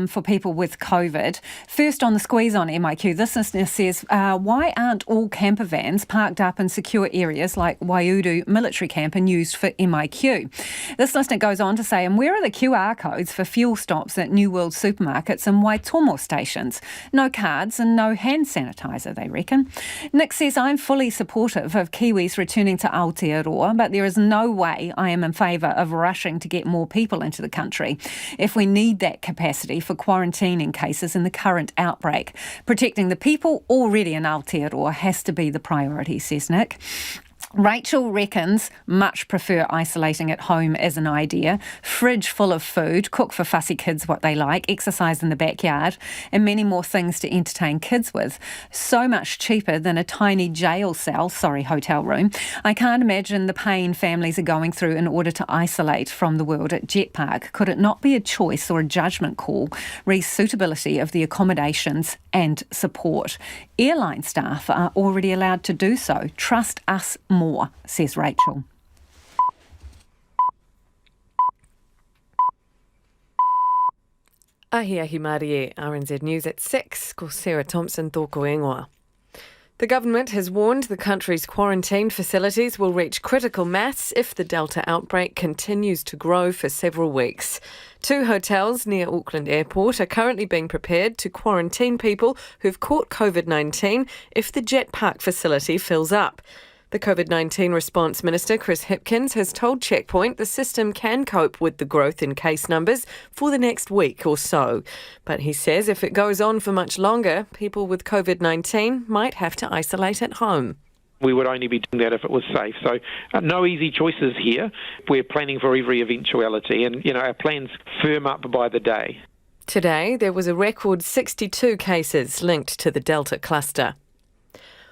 for people with COVID. First on the squeeze on MIQ, this listener says, why aren't all camper vans parked up in secure areas like Waiuru military camp and used for MIQ? This listener goes on to say, and where are the QR codes for fuel stops at New World supermarkets and Waitomo stations? No cards and no hand sanitizer, they reckon. Nick says, I'm fully supportive of Kiwis returning to Aotearoa, but there is no way I am in favour of rushing to get more people into the country if we need that capacity for quarantining cases in the current outbreak. Protecting the people already in Aotearoa has to be the priority, says Nick. Rachel reckons much prefer isolating at home as an idea. Fridge full of food, cook for fussy kids what they like, exercise in the backyard, and many more things to entertain kids with. So much cheaper than a tiny jail cell, hotel room. I can't imagine the pain families are going through in order to isolate from the world at Jet Park. Could it not be a choice or a judgment call, re suitability of the accommodations and support? Airline staff are already allowed to do so. Trust us more, says Rachel. Ahiahi Marie, RNZ News at 6, ko Sarah Thompson tōko ingoa. The government has warned the country's quarantine facilities will reach critical mass if the Delta outbreak continues to grow for several weeks. 2 hotels near Auckland Airport are currently being prepared to quarantine people who've caught COVID-19 if the Jet Park facility fills up. The COVID-19 response minister, Chris Hipkins, has told Checkpoint the system can cope with the growth in case numbers for the next week or so. But he says if it goes on for much longer, people with COVID-19 might have to isolate at home. We would only be doing that if it was safe. So no easy choices here. We're planning for every eventuality and, our plans firm up by the day. Today, there was a record 62 cases linked to the Delta cluster.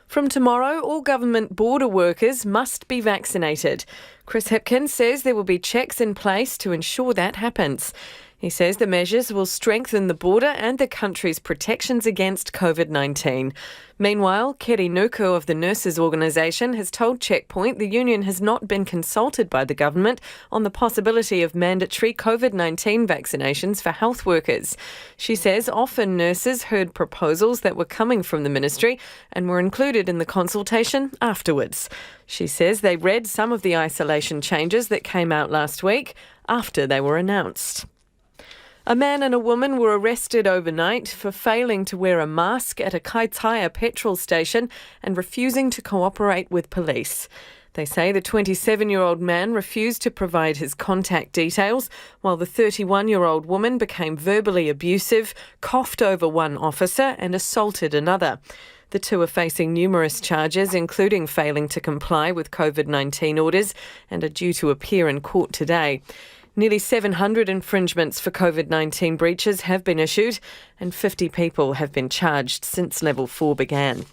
From tomorrow, all government border workers must be vaccinated. Chris Hipkins says there will be checks in place to ensure that happens. He says the measures will strengthen the border and the country's protections against COVID-19. Meanwhile, Kerri Nuku of the Nurses Organisation has told Checkpoint the union has not been consulted by the government on the possibility of mandatory COVID-19 vaccinations for health workers. She says often nurses heard proposals that were coming from the ministry and were included in the consultation afterwards. She says they read some of the isolation changes that came out last week after they were announced. A man and a woman were arrested overnight for failing to wear a mask at a Kaitaia petrol station and refusing to cooperate with police. They say the 27-year-old man refused to provide his contact details, while the 31-year-old woman became verbally abusive, coughed over one officer and assaulted another. The two are facing numerous charges, including failing to comply with COVID-19 orders, and are due to appear in court today. Nearly 700 infringements for COVID-19 breaches have been issued and 50 people have been charged since Level 4 began.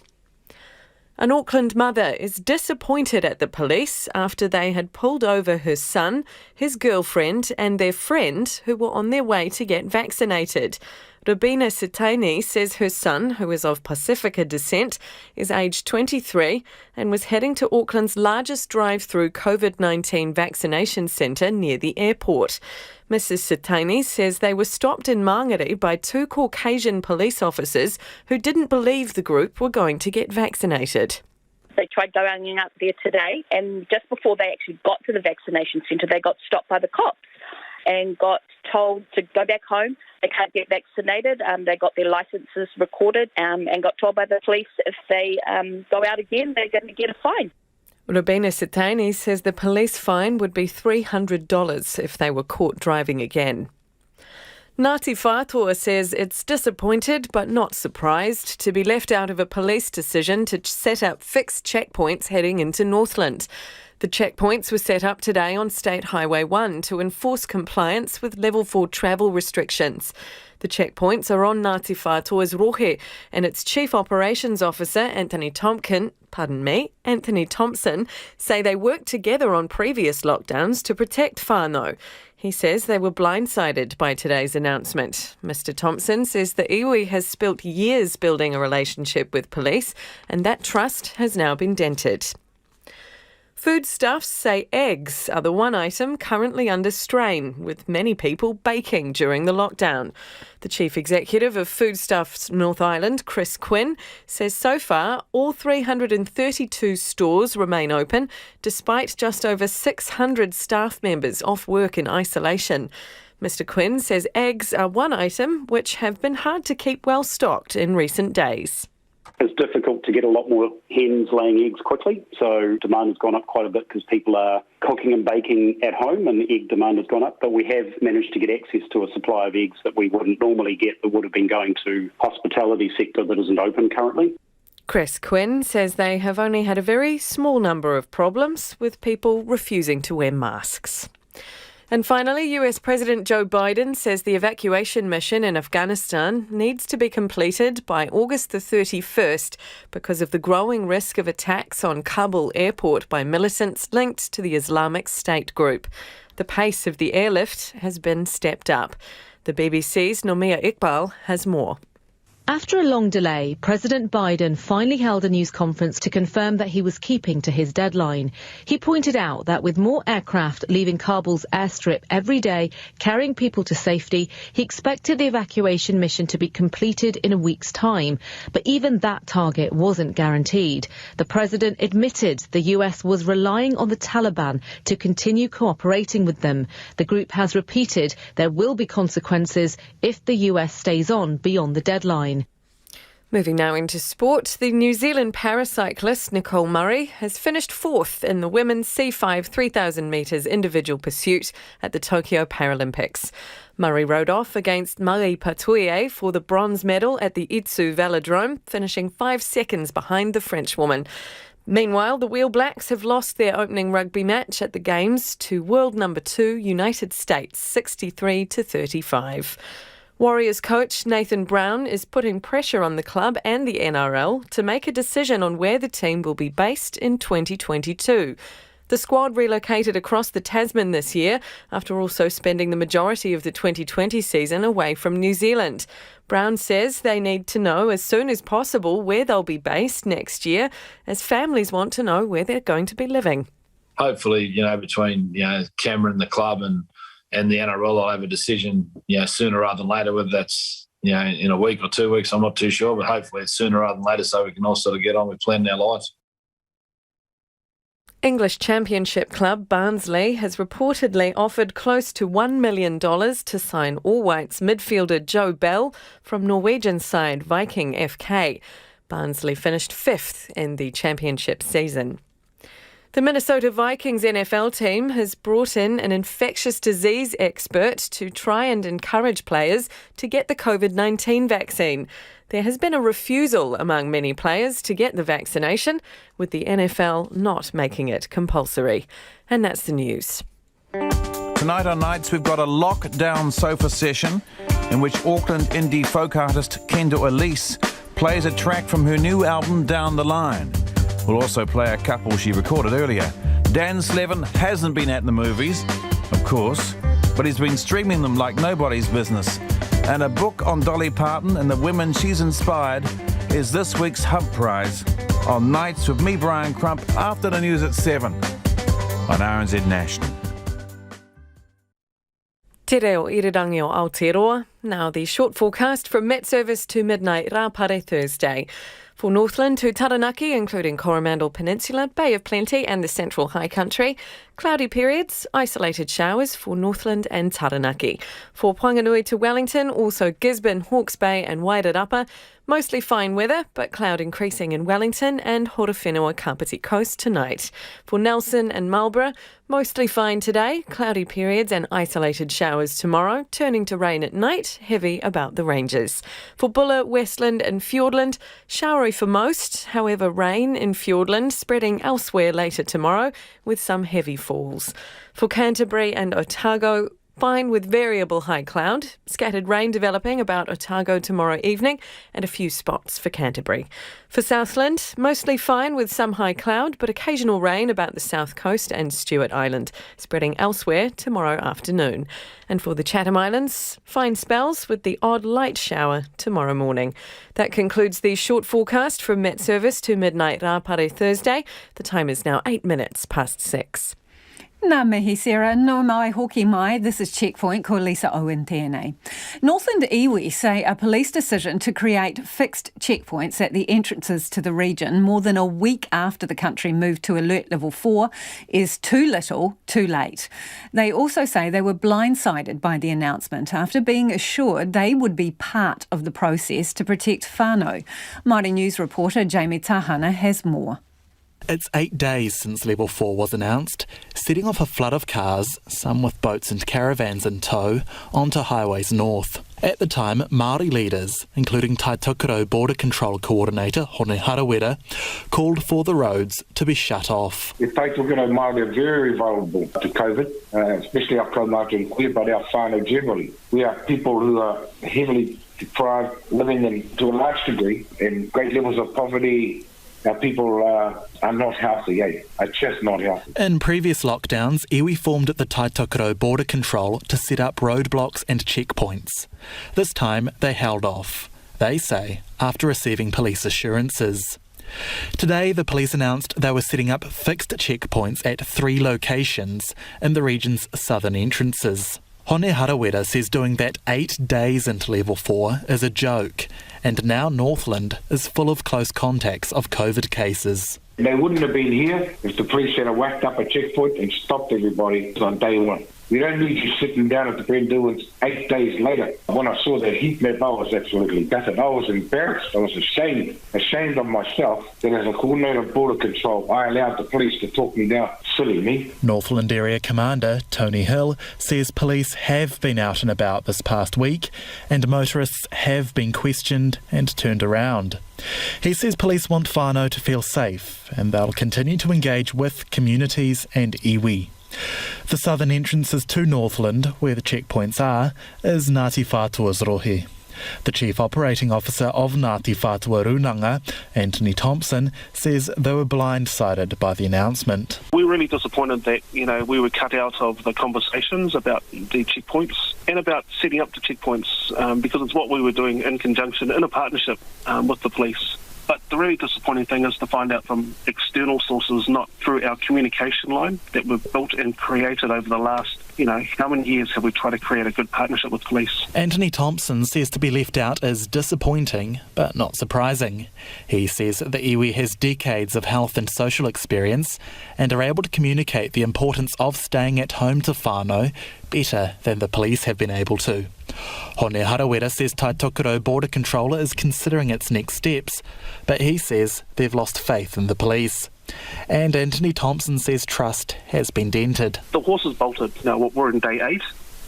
An Auckland mother is disappointed at the police after they had pulled over her son, his girlfriend and their friend who were on their way to get vaccinated. Robina Sitani says her son, who is of Pacifica descent, is aged 23 and was heading to Auckland's largest drive-through COVID-19 vaccination centre near the airport. Mrs Sitani says they were stopped in Mangere by two Caucasian police officers who didn't believe the group were going to get vaccinated. They tried going up there today, and just before they actually got to the vaccination centre, they got stopped by the cops and got told to go back home. They can't get vaccinated. They got their licences recorded and got told by the police if they go out again, they're going to get a fine. Robina Sitani says the police fine would be $300 if they were caught driving again. Ngāti Whātua says it's disappointed but not surprised to be left out of a police decision to set up fixed checkpoints heading into Northland. The checkpoints were set up today on State Highway 1 to enforce compliance with Level 4 travel restrictions. The checkpoints are on Ngāti Whātua's rohe, and its Chief Operations Officer, Anthony Thompson, say they worked together on previous lockdowns to protect whānau. He says they were blindsided by today's announcement. Mr Thompson says the iwi has spent years building a relationship with police, and that trust has now been dented. Foodstuffs say eggs are the one item currently under strain, with many people baking during the lockdown. The Chief Executive of Foodstuffs North Island, Chris Quinn, says so far all 332 stores remain open, despite just over 600 staff members off work in isolation. Mr Quinn says eggs are one item which have been hard to keep well stocked in recent days. It's difficult to get a lot more hens laying eggs quickly, so demand has gone up quite a bit because people are cooking and baking at home and the egg demand has gone up, but we have managed to get access to a supply of eggs that we wouldn't normally get that would have been going to hospitality sector that isn't open currently. Chris Quinn says they have only had a very small number of problems with people refusing to wear masks. And finally, US President Joe Biden says the evacuation mission in Afghanistan needs to be completed by August the 31st because of the growing risk of attacks on Kabul airport by militants linked to the Islamic State group. The pace of the airlift has been stepped up. The BBC's Nomia Iqbal has more. After a long delay, President Biden finally held a news conference to confirm that he was keeping to his deadline. He pointed out that with more aircraft leaving Kabul's airstrip every day, carrying people to safety, he expected the evacuation mission to be completed in a week's time. But even that target wasn't guaranteed. The president admitted the US was relying on the Taliban to continue cooperating with them. The group has repeated there will be consequences if the US stays on beyond the deadline. Moving now into sport, the New Zealand paracyclist Nicole Murray has finished fourth in the women's C5 3,000 metres individual pursuit at the Tokyo Paralympics. Murray rode off against Marie Patouillet for the bronze medal at the Itsu Velodrome, finishing 5 seconds behind the Frenchwoman. Meanwhile, the Wheel Blacks have lost their opening rugby match at the Games to world number 2 United States, 63-35. Warriors coach Nathan Brown is putting pressure on the club and the NRL to make a decision on where the team will be based in 2022. The squad relocated across the Tasman this year after also spending the majority of the 2020 season away from New Zealand. Brown says they need to know as soon as possible where they'll be based next year, as families want to know where they're going to be living. Hopefully, between Cameron, the club and the NRL, I'll have a decision, sooner rather than later, whether that's, in a week or 2 weeks, I'm not too sure, but hopefully it's sooner rather than later so we can all sort of get on with planning our lives. English Championship club Barnsley has reportedly offered close to $1 million to sign All Whites midfielder Joe Bell from Norwegian side Viking FK. Barnsley finished 5th in the championship season. The Minnesota Vikings NFL team has brought in an infectious disease expert to try and encourage players to get the COVID-19 vaccine. There has been a refusal among many players to get the vaccination, with the NFL not making it compulsory. And that's the news. Tonight on Nights, we've got a lockdown sofa session in which Auckland indie folk artist Kendo Elise plays a track from her new album Down the Line. We'll also play a couple she recorded earlier. Dan Slevin hasn't been at the movies, of course, but he's been streaming them like nobody's business. And a book on Dolly Parton and the women she's inspired is this week's Hub Prize on Nights with me, Brian Crump, after the news at 7 on RNZ National. Te reo irirangi o Aotearoa. Now the short forecast from Met Service to midnight Rapare Thursday. For Northland to Taranaki, including Coromandel Peninsula, Bay of Plenty and the Central High Country. Cloudy periods, isolated showers for Northland and Taranaki. For Whanganui to Wellington, also Gisborne, Hawke's Bay and Wairarapa. Mostly fine weather, but cloud increasing in Wellington and Horowhenua Kapiti Coast tonight. For Nelson and Marlborough, mostly fine today, cloudy periods and isolated showers tomorrow, turning to rain at night, heavy about the ranges. For Buller, Westland and Fiordland, showery for most, however rain in Fiordland, spreading elsewhere later tomorrow with some heavy falls. For Canterbury and Otago, fine with variable high cloud, scattered rain developing about Otago tomorrow evening and a few spots for Canterbury. For Southland, mostly fine with some high cloud but occasional rain about the south coast and Stewart Island, spreading elsewhere tomorrow afternoon. And for the Chatham Islands, fine spells with the odd light shower tomorrow morning. That concludes the short forecast from Met Service to midnight Rapare Thursday. The time is now 8 minutes past 6. Nā mihi Sarah, no mai hoki mai. This is Checkpoint, ko Lisa Owen tēnei. Northland iwi say a police decision to create fixed checkpoints at the entrances to the region more than a week after the country moved to Alert Level 4 is too little, too late. They also say they were blindsided by the announcement after being assured they would be part of the process to protect whānau. Māori News reporter Jamie Tahana has more. It's 8 days since Level 4 was announced, setting off a flood of cars, some with boats and caravans in tow, onto highways north. At the time, Māori leaders, including Taitokoro Border Control Coordinator Hone Harawira, called for the roads to be shut off. The Taitokoro Māori are very vulnerable to COVID, especially our kaumātua and koe, but our whānau generally. We are people who are heavily deprived, living in, to a large degree, in great levels of poverty. Our people are not healthy, are just not healthy. In previous lockdowns, iwi formed at the Taitokoro Border Control to set up roadblocks and checkpoints. This time, they held off, they say, after receiving police assurances. Today, the police announced they were setting up fixed checkpoints at 3 locations in the region's southern entrances. Hone Harawira says doing that 8 days into Level 4 is a joke, and now Northland is full of close contacts of COVID cases. They wouldn't have been here if the police had whacked up a checkpoint and stopped everybody on day one. We don't need you sitting down at the Brendouins 8 days later. When I saw the heat map, I was absolutely gutted. I was embarrassed. I was ashamed of myself that as a coordinator of Border Control, I allowed the police to talk me down. Silly me. Northland Area Commander Tony Hill says police have been out and about this past week and motorists have been questioned and turned around. He says police want whānau to feel safe and they'll continue to engage with communities and iwi. The southern entrances to Northland, where the checkpoints are, is Ngāti Whātua's rohe. The Chief Operating Officer of Ngāti Whātua Runanga, Anthony Thompson, says they were blindsided by the announcement. We're really disappointed that, we were cut out of the conversations about the checkpoints and about setting up the checkpoints because it's what we were doing in conjunction, in a partnership with the police. But the really disappointing thing is to find out from external sources, not through our communication line that we've built and created over the last, how many years have we tried to create a good partnership with police? Anthony Thompson says to be left out is disappointing, but not surprising. He says the iwi has decades of health and social experience and are able to communicate the importance of staying at home to whānau better than the police have been able to. Hone Harawira says Taitokoro Border Controller is considering its next steps, but he says they've lost faith in the police. And Anthony Thompson says trust has been dented. The horse is bolted. We're in day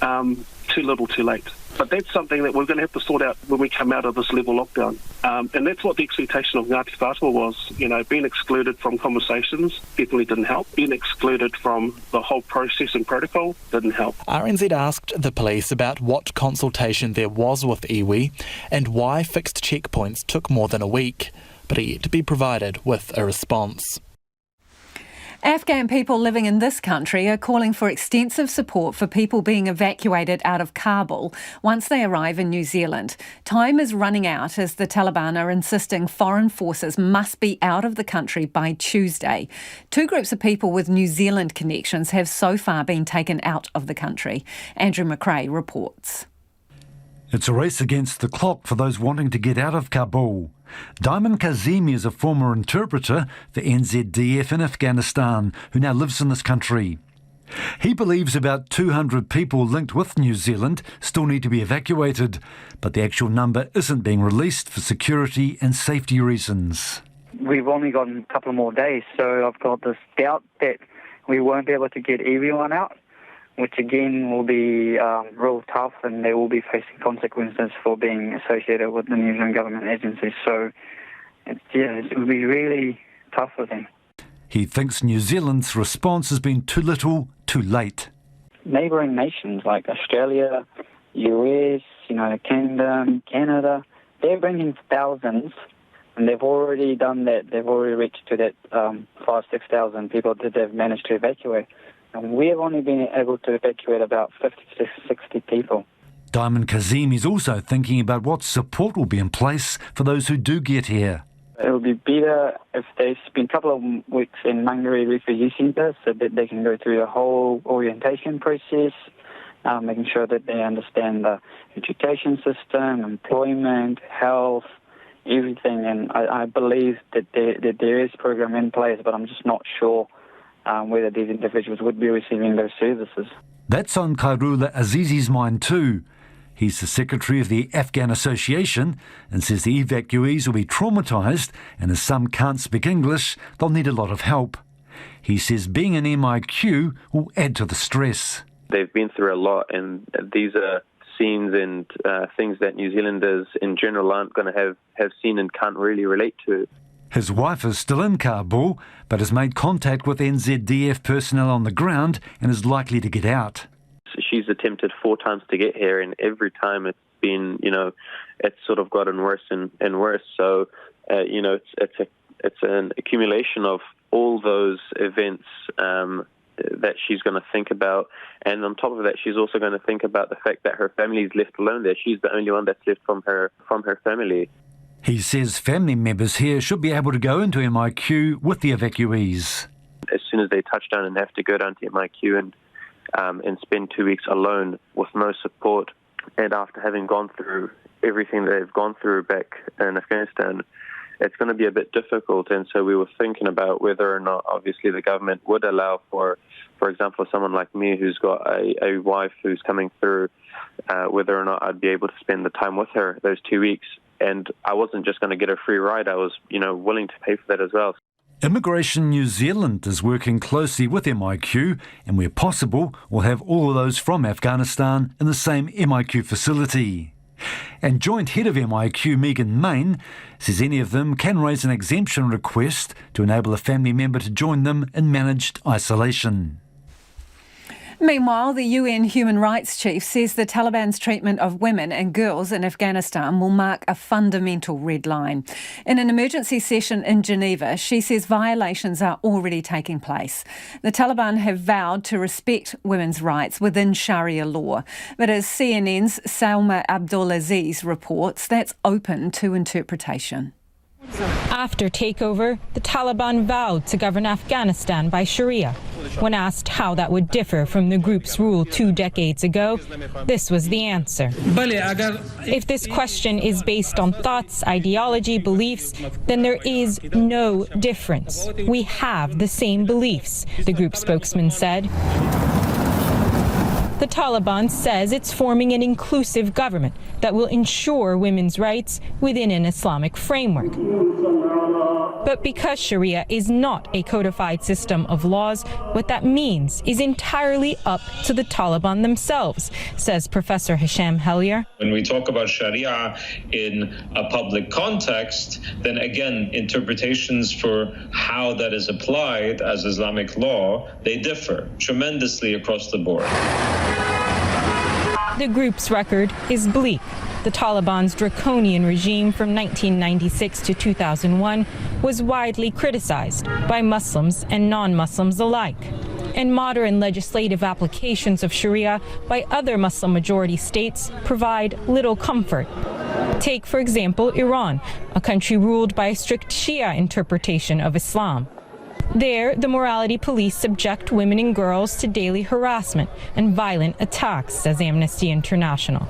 8. Too little, too late. But that's something that we're going to have to sort out when we come out of this level lockdown. And that's what the expectation of Ngāti Whātua was. Being excluded from conversations definitely didn't help. Being excluded from the whole process and protocol didn't help. RNZ asked the police about what consultation there was with iwi and why fixed checkpoints took more than a week. but are yet to be provided with a response. Afghan people living in this country are calling for extensive support for people being evacuated out of Kabul once they arrive in New Zealand. Time is running out as the Taliban are insisting foreign forces must be out of the country by Tuesday. 2 groups of people with New Zealand connections have so far been taken out of the country. Andrew McRae reports. It's a race against the clock for those wanting to get out of Kabul. Diamond Kazemi is a former interpreter for NZDF in Afghanistan who now lives in this country. He believes about 200 people linked with New Zealand still need to be evacuated, but the actual number isn't being released for security and safety reasons. We've only got a couple more days, so I've got this doubt that we won't be able to get everyone out, which again will be real tough, and they will be facing consequences for being associated with the New Zealand government agencies. So it will be really tough for them. He thinks New Zealand's response has been too little, too late. Neighbouring nations like Australia, US, United Kingdom, Canada, they're bringing thousands, and they've already done that. They've already reached to that 5,000-6,000 people that they've managed to evacuate. And we have only been able to evacuate about 50 to 60 people. Diamond Kazemi is also thinking about what support will be in place for those who do get here. It would be better if they spend a couple of weeks in Mangere Refugee Centre so that they can go through the whole orientation process, making sure that they understand the education system, employment, health, everything. And I believe that there is a program in place, but I'm just not sure whether these individuals would be receiving those services. That's on Khairullah Azizi's mind too. He's the secretary of the Afghan Association and says the evacuees will be traumatised, and as some can't speak English, they'll need a lot of help. He says being an MIQ will add to the stress. They've been through a lot, and these are scenes and things that New Zealanders in general aren't going to have seen and can't really relate to. His wife is still in Kabul, but has made contact with NZDF personnel on the ground and is likely to get out. She's attempted 4 times to get here, and every time it's been, it's sort of gotten worse and worse. So, it's an accumulation of all those events that she's going to think about, and on top of that, she's also going to think about the fact that her family's left alone there. She's the only one that's left from her family. He says family members here should be able to go into MIQ with the evacuees. As soon as they touch down and have to go down to MIQ and spend 2 weeks alone with no support, and after having gone through everything they've gone through back in Afghanistan, it's going to be a bit difficult. And so we were thinking about whether or not, obviously, the government would allow for example, someone like me who's got a wife who's coming through, whether or not I'd be able to spend the time with her those 2 weeks. And I wasn't just going to get a free ride. I was, willing to pay for that as well. Immigration New Zealand is working closely with MIQ, and where possible, will have all of those from Afghanistan in the same MIQ facility. And Joint Head of MIQ, Megan Main, says any of them can raise an exemption request to enable a family member to join them in managed isolation. Meanwhile, the UN Human Rights Chief says the Taliban's treatment of women and girls in Afghanistan will mark a fundamental red line. In an emergency session in Geneva, she says violations are already taking place. The Taliban have vowed to respect women's rights within Sharia law, but as CNN's Salma Abdulaziz reports, that's open to interpretation. After takeover, the Taliban vowed to govern Afghanistan by Sharia. When asked how that would differ from the group's rule 2 decades ago, this was the answer. If this question is based on thoughts, ideology, beliefs, then there is no difference. We have the same beliefs, the group spokesman said. The Taliban says it's forming an inclusive government that will ensure women's rights within an Islamic framework. But because Sharia is not a codified system of laws, what that means is entirely up to the Taliban themselves, says Professor Hisham Hellier. When we talk about Sharia in a public context, then again, interpretations for how that is applied as Islamic law, they differ tremendously across the board. The group's record is bleak. The Taliban's draconian regime from 1996 to 2001 was widely criticized by Muslims and non-Muslims alike. And modern legislative applications of Sharia by other Muslim-majority states provide little comfort. Take, for example, Iran, a country ruled by a strict Shia interpretation of Islam. There, the morality police subject women and girls to daily harassment and violent attacks, says Amnesty International.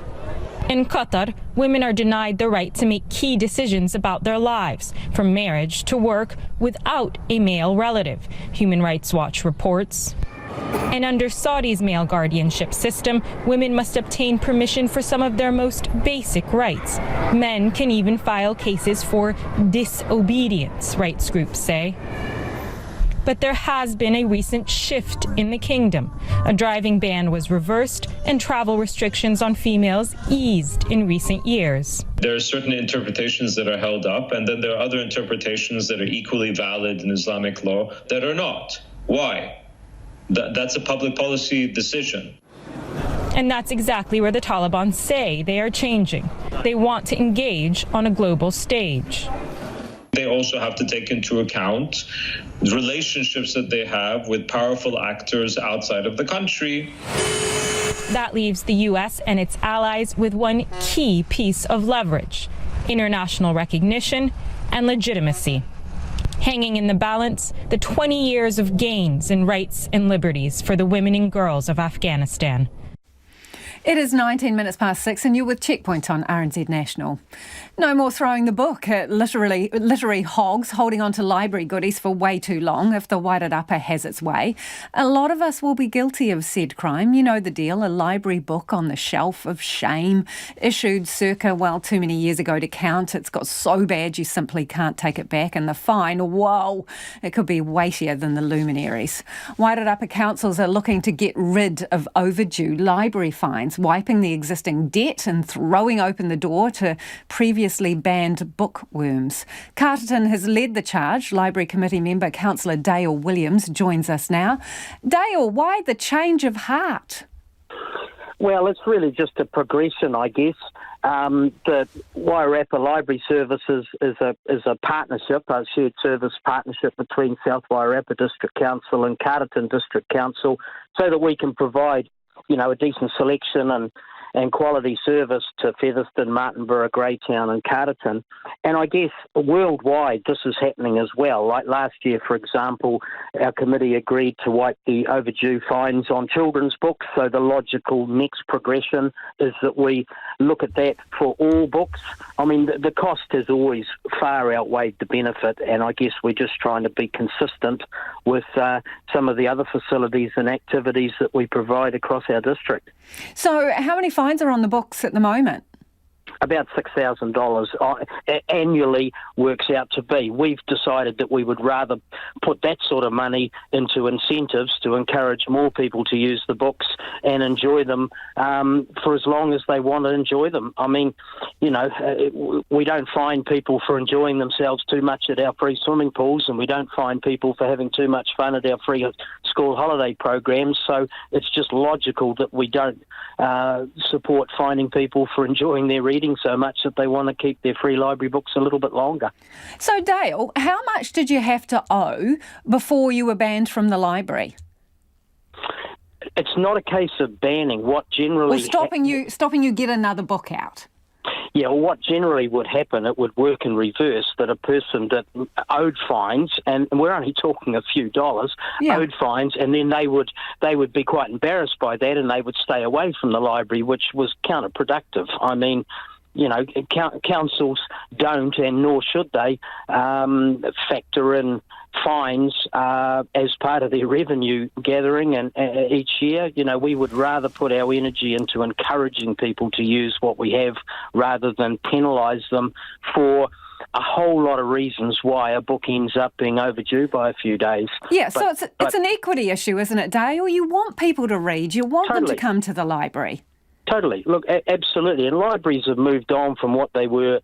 In Qatar, women are denied the right to make key decisions about their lives, from marriage to work, without a male relative, Human Rights Watch reports. And under Saudi's male guardianship system, women must obtain permission for some of their most basic rights. Men can even file cases for disobedience, rights groups say. But there has been a recent shift in the kingdom. A driving ban was reversed and travel restrictions on females eased in recent years. There are certain interpretations that are held up, and then there are other interpretations that are equally valid in Islamic law that are not. Why? That's a public policy decision. And that's exactly where the Taliban say they are changing. They want to engage on a global stage. They also have to take into account relationships that they have with powerful actors outside of the country. That leaves the U.S. and its allies with one key piece of leverage: international recognition and legitimacy. Hanging in the balance, the 20 years of gains in rights and liberties for the women and girls of Afghanistan. It is 19 minutes past 6 and you're with Checkpoint on RNZ National. No more throwing the book at literary hogs holding on to library goodies for way too long if the Wairarapa has its way. A lot of us will be guilty of said crime. You know the deal, a library book on the shelf of shame, issued circa, too many years ago to count. It's got so bad you simply can't take it back, and the fine, whoa, it could be weightier than the luminaries. Wairarapa councils are looking to get rid of overdue library fines, wiping the existing debt and throwing open the door to previously banned bookworms. Carterton has led the charge. Library Committee member Councillor Dale Williams joins us now. Dale, why the change of heart? Well, it's really just a progression, I guess. The Wairarapa Library Services is a partnership, a shared service partnership between South Wairarapa District Council and Carterton District Council, so that we can provide a decent selection and quality service to Featherston, Martinborough, Greytown and Carterton. And I guess worldwide this is happening as well. Like last year, for example, our committee agreed to wipe the overdue fines on children's books. So the logical next progression is that we look at that for all books. I mean, the cost has always far outweighed the benefit, and I guess we're just trying to be consistent with some of the other facilities and activities that we provide across our district. So how many fines are on the books at the moment? About $6,000 annually works out to be. We've decided that we would rather put that sort of money into incentives to encourage more people to use the books and enjoy them for as long as they want to enjoy them. I mean, we don't fine people for enjoying themselves too much at our free swimming pools, and we don't fine people for having too much fun at our free school holiday programs. So it's just logical that we don't support fining people for enjoying their reading so much that they want to keep their free library books a little bit longer. So Dale, how much did you have to owe before you were banned from the library? It's not a case of banning. What generally stopping you get another book out. Yeah, well, what generally would happen, it would work in reverse, that a person that owed fines, and we're only talking a few dollars, owed fines, and then they would be quite embarrassed by that, and they would stay away from the library, which was counterproductive. I mean, councils don't, and nor should they, factor in fines as part of their revenue gathering, and each year, we would rather put our energy into encouraging people to use what we have rather than penalise them for a whole lot of reasons why a book ends up being overdue by a few days. Yeah, so it's an equity issue, isn't it, Dale? You want people to read, you want them to come to the library. Totally. Look, absolutely. And libraries have moved on from what they were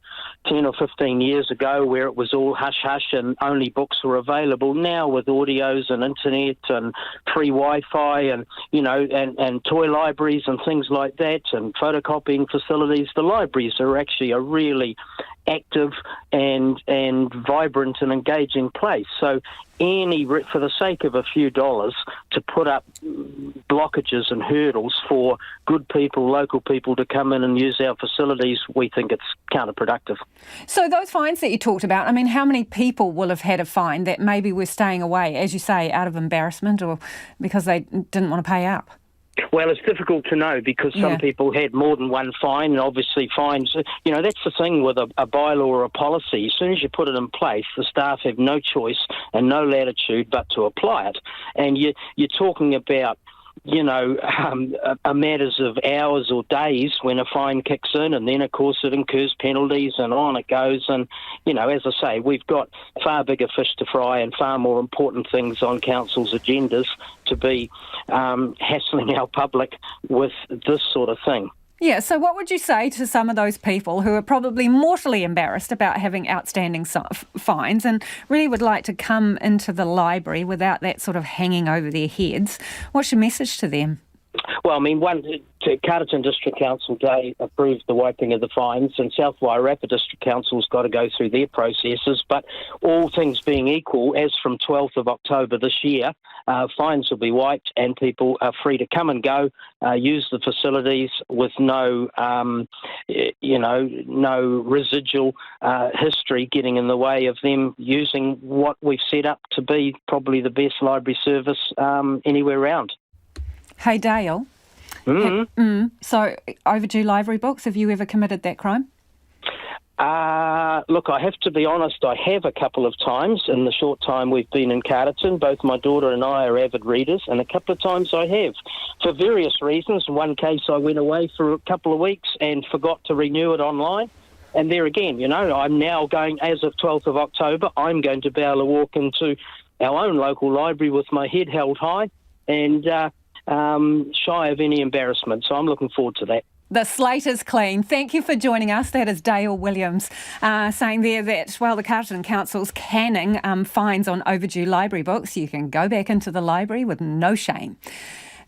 10 or 15 years ago, where it was all hush-hush and only books were available. Now with audios and internet and free Wi-Fi and, and toy libraries and things like that and photocopying facilities, the libraries are actually a really active and vibrant and engaging place. So for the sake of a few dollars, to put up blockages and hurdles for good people, local people to come in and use our facilities, we think it's counterproductive. So those fines that you talked about, I mean, how many people will have had a fine that maybe were staying away, as you say, out of embarrassment or because they didn't want to pay up? Well, it's difficult to know because some people had more than one fine, and obviously fines, that's the thing with a bylaw or a policy. As soon as you put it in place, the staff have no choice and no latitude but to apply it. And you're talking about matters of hours or days when a fine kicks in, and then of course it incurs penalties and on it goes. And as I say, we've got far bigger fish to fry and far more important things on council's agendas to be hassling our public with this sort of thing. Yeah, so what would you say to some of those people who are probably mortally embarrassed about having outstanding fines and really would like to come into the library without that sort of hanging over their heads? What's your message to them? Well, I mean, Carterton District Council Day approved the wiping of the fines, and South Wairarapa District Council's got to go through their processes. But all things being equal, as from 12th of October this year, fines will be wiped and people are free to come and go, use the facilities with no residual history getting in the way of them using what we've set up to be probably the best library service anywhere around. Hey, Dale. So, overdue library books, have you ever committed that crime? Look, I have to be honest, I have a couple of times in the short time we've been in Carterton. Both my daughter and I are avid readers, and a couple of times I have. For various reasons. In one case, I went away for a couple of weeks and forgot to renew it online. And there again, I'm now going, as of 12th of October, I'm going to be able to walk into our own local library with my head held high and shy of any embarrassment. So I'm looking forward to that. The slate is clean. Thank you for joining us. That is Dale Williams saying there that, well, the Carterton Council's canning fines on overdue library books. You can go back into the library with no shame.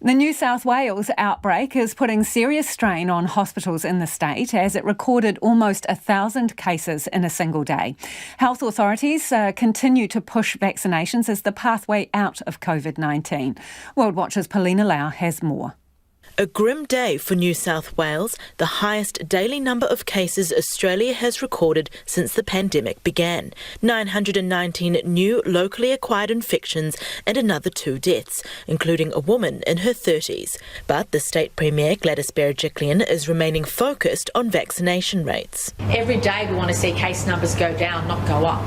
The New South Wales outbreak is putting serious strain on hospitals in the state as it recorded almost 1,000 cases in a single day. Health authorities continue to push vaccinations as the pathway out of COVID-19. World Watch's Paulina Lau has more. A grim day for New South Wales, the highest daily number of cases Australia has recorded since the pandemic began. 919 new locally acquired infections and another 2 deaths, including a woman in her 30s. But the State Premier Gladys Berejiklian is remaining focused on vaccination rates. Every day we want to see case numbers go down, not go up.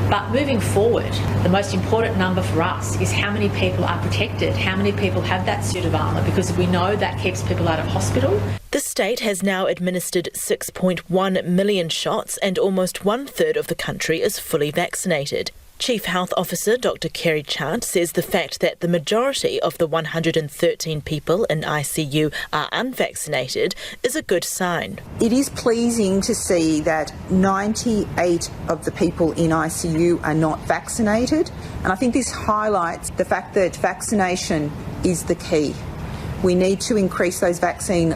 But moving forward, the most important number for us is how many people are protected, how many people have that suit of armour, because we know that keeps people out of hospital. The state has now administered 6.1 million shots and almost 1/3 of the country is fully vaccinated. Chief Health Officer Dr. Kerri says the fact that the majority of the 113 people in ICU are unvaccinated is a good sign. It is pleasing to see that 98 of the people in ICU are not vaccinated, and I think this highlights the fact that vaccination is the key. We need to increase those vaccine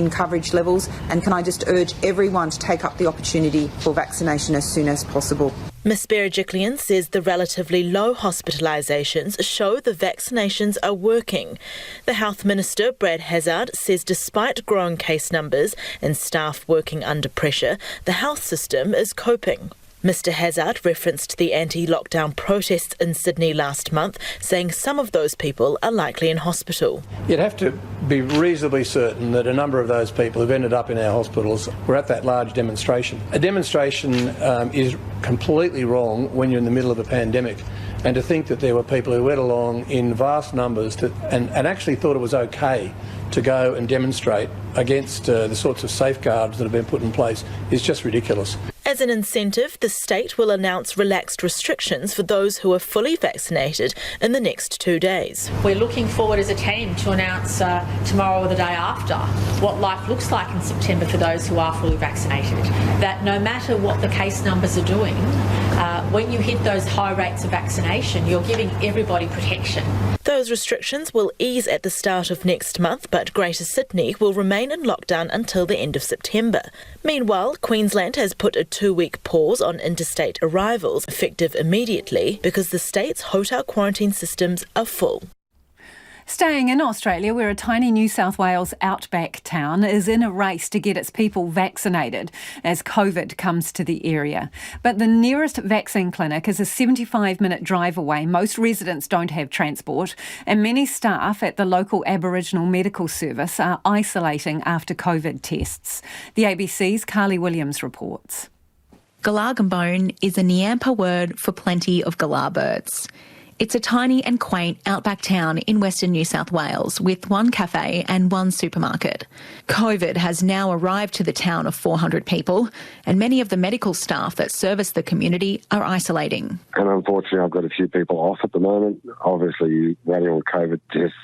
coverage levels, and can I just urge everyone to take up the opportunity for vaccination as soon as possible. Ms Berejiklian says the relatively low hospitalisations show the vaccinations are working. The Health Minister, Brad Hazzard, says despite growing case numbers and staff working under pressure, the health system is coping. Mr Hazzard referenced the anti-lockdown protests in Sydney last month, saying some of those people are likely in hospital. You'd have to be reasonably certain that a number of those people who've ended up in our hospitals were at that large demonstration. A demonstration is completely wrong when you're in the middle of a pandemic. And to think that there were people who went along in vast numbers and actually thought it was okay to go and demonstrate against the sorts of safeguards that have been put in place is just ridiculous. As an incentive, the state will announce relaxed restrictions for those who are fully vaccinated in the next 2 days. We're looking forward as a team to announce tomorrow or the day after what life looks like in September for those who are fully vaccinated. That no matter what the case numbers are doing, when you hit those high rates of vaccination, you're giving everybody protection. Those restrictions will ease at the start of next month, but Greater Sydney will remain in lockdown until the end of September. Meanwhile, Queensland has put a 2-week pause on interstate arrivals, effective immediately, because the state's hotel quarantine systems are full. Staying in Australia, where a tiny New South Wales outback town is in a race to get its people vaccinated as COVID comes to the area. But the nearest vaccine clinic is a 75-minute drive away. Most residents don't have transport, and many staff at the local Aboriginal Medical Service are isolating after COVID tests. The ABC's Carly Williams reports. Galagambone is a Nyampa word for plenty of galah birds. It's a tiny and quaint outback town in Western New South Wales with 1 cafe and 1 supermarket. COVID has now arrived to the town of 400 people, and many of the medical staff that service the community are isolating. And unfortunately, I've got a few people off at the moment. Obviously, waiting on COVID tests,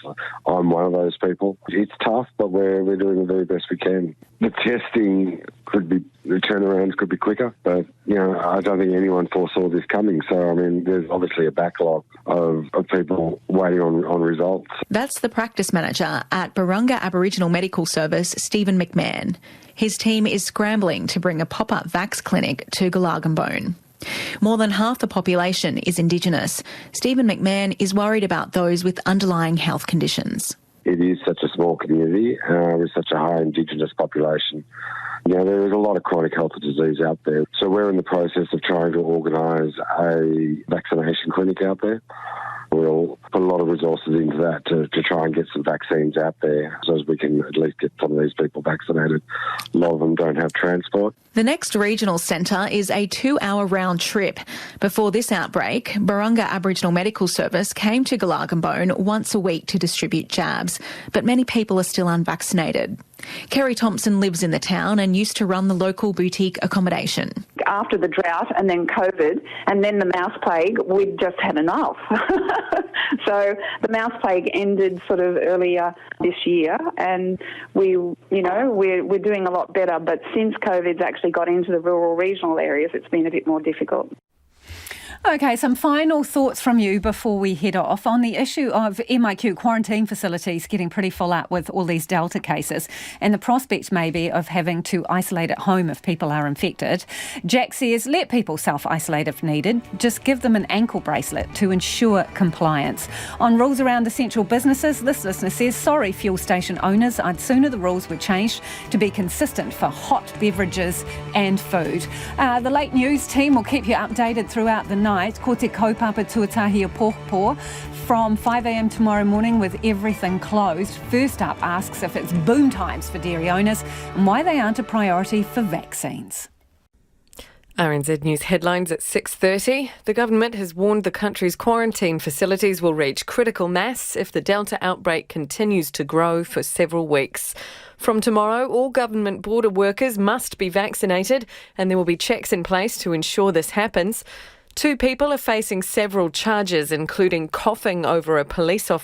I'm one of those people. It's tough, but we're doing the very best we can. The testing the turnarounds could be quicker, but, I don't think anyone foresaw this coming. So, there's obviously a backlog of people waiting on results. That's the practice manager at Barunga Aboriginal Medical Service, Stephen McMahon. His team is scrambling to bring a pop-up vax clinic to Galagambone. More than half the population is Indigenous. Stephen McMahon is worried about those with underlying health conditions. It is such a small community with such a high Indigenous population. There is a lot of chronic health disease out there. So we're in the process of trying to organise a vaccination clinic out there. We'll put a lot of resources into that to try and get some vaccines out there so as we can at least get some of these people vaccinated. A lot of them don't have transport. The next regional centre is a 2-hour round trip. Before this outbreak, Barunga Aboriginal Medical Service came to Galagambone once a week to distribute jabs, but many people are still unvaccinated. Kerri Thompson lives in the town and used to run the local boutique accommodation. After the drought and then COVID and then the mouse plague, we'd just had enough. So the mouse plague ended sort of earlier this year, and we're doing a lot better. But since COVID's actually got into the rural regional areas, it's been a bit more difficult. Okay, some final thoughts from you before we head off on the issue of MIQ quarantine facilities getting pretty full up with all these Delta cases and the prospect maybe of having to isolate at home if people are infected. Jack says, let people self-isolate if needed. Just give them an ankle bracelet to ensure compliance. On rules around essential businesses, this listener says, sorry, fuel station owners, I'd sooner the rules were changed to be consistent for hot beverages and food. The late news team will keep you updated throughout the night. Ko te kaupapa tuatahi o Pōhō from 5 a.m. tomorrow morning with everything closed. First up asks if it's boom times for dairy owners and why they aren't a priority for vaccines. RNZ News headlines at 6:30. The government has warned the country's quarantine facilities will reach critical mass if the Delta outbreak continues to grow for several weeks. From tomorrow, all government border workers must be vaccinated and there will be checks in place to ensure this happens. 2 people are facing several charges, including coughing over a police officer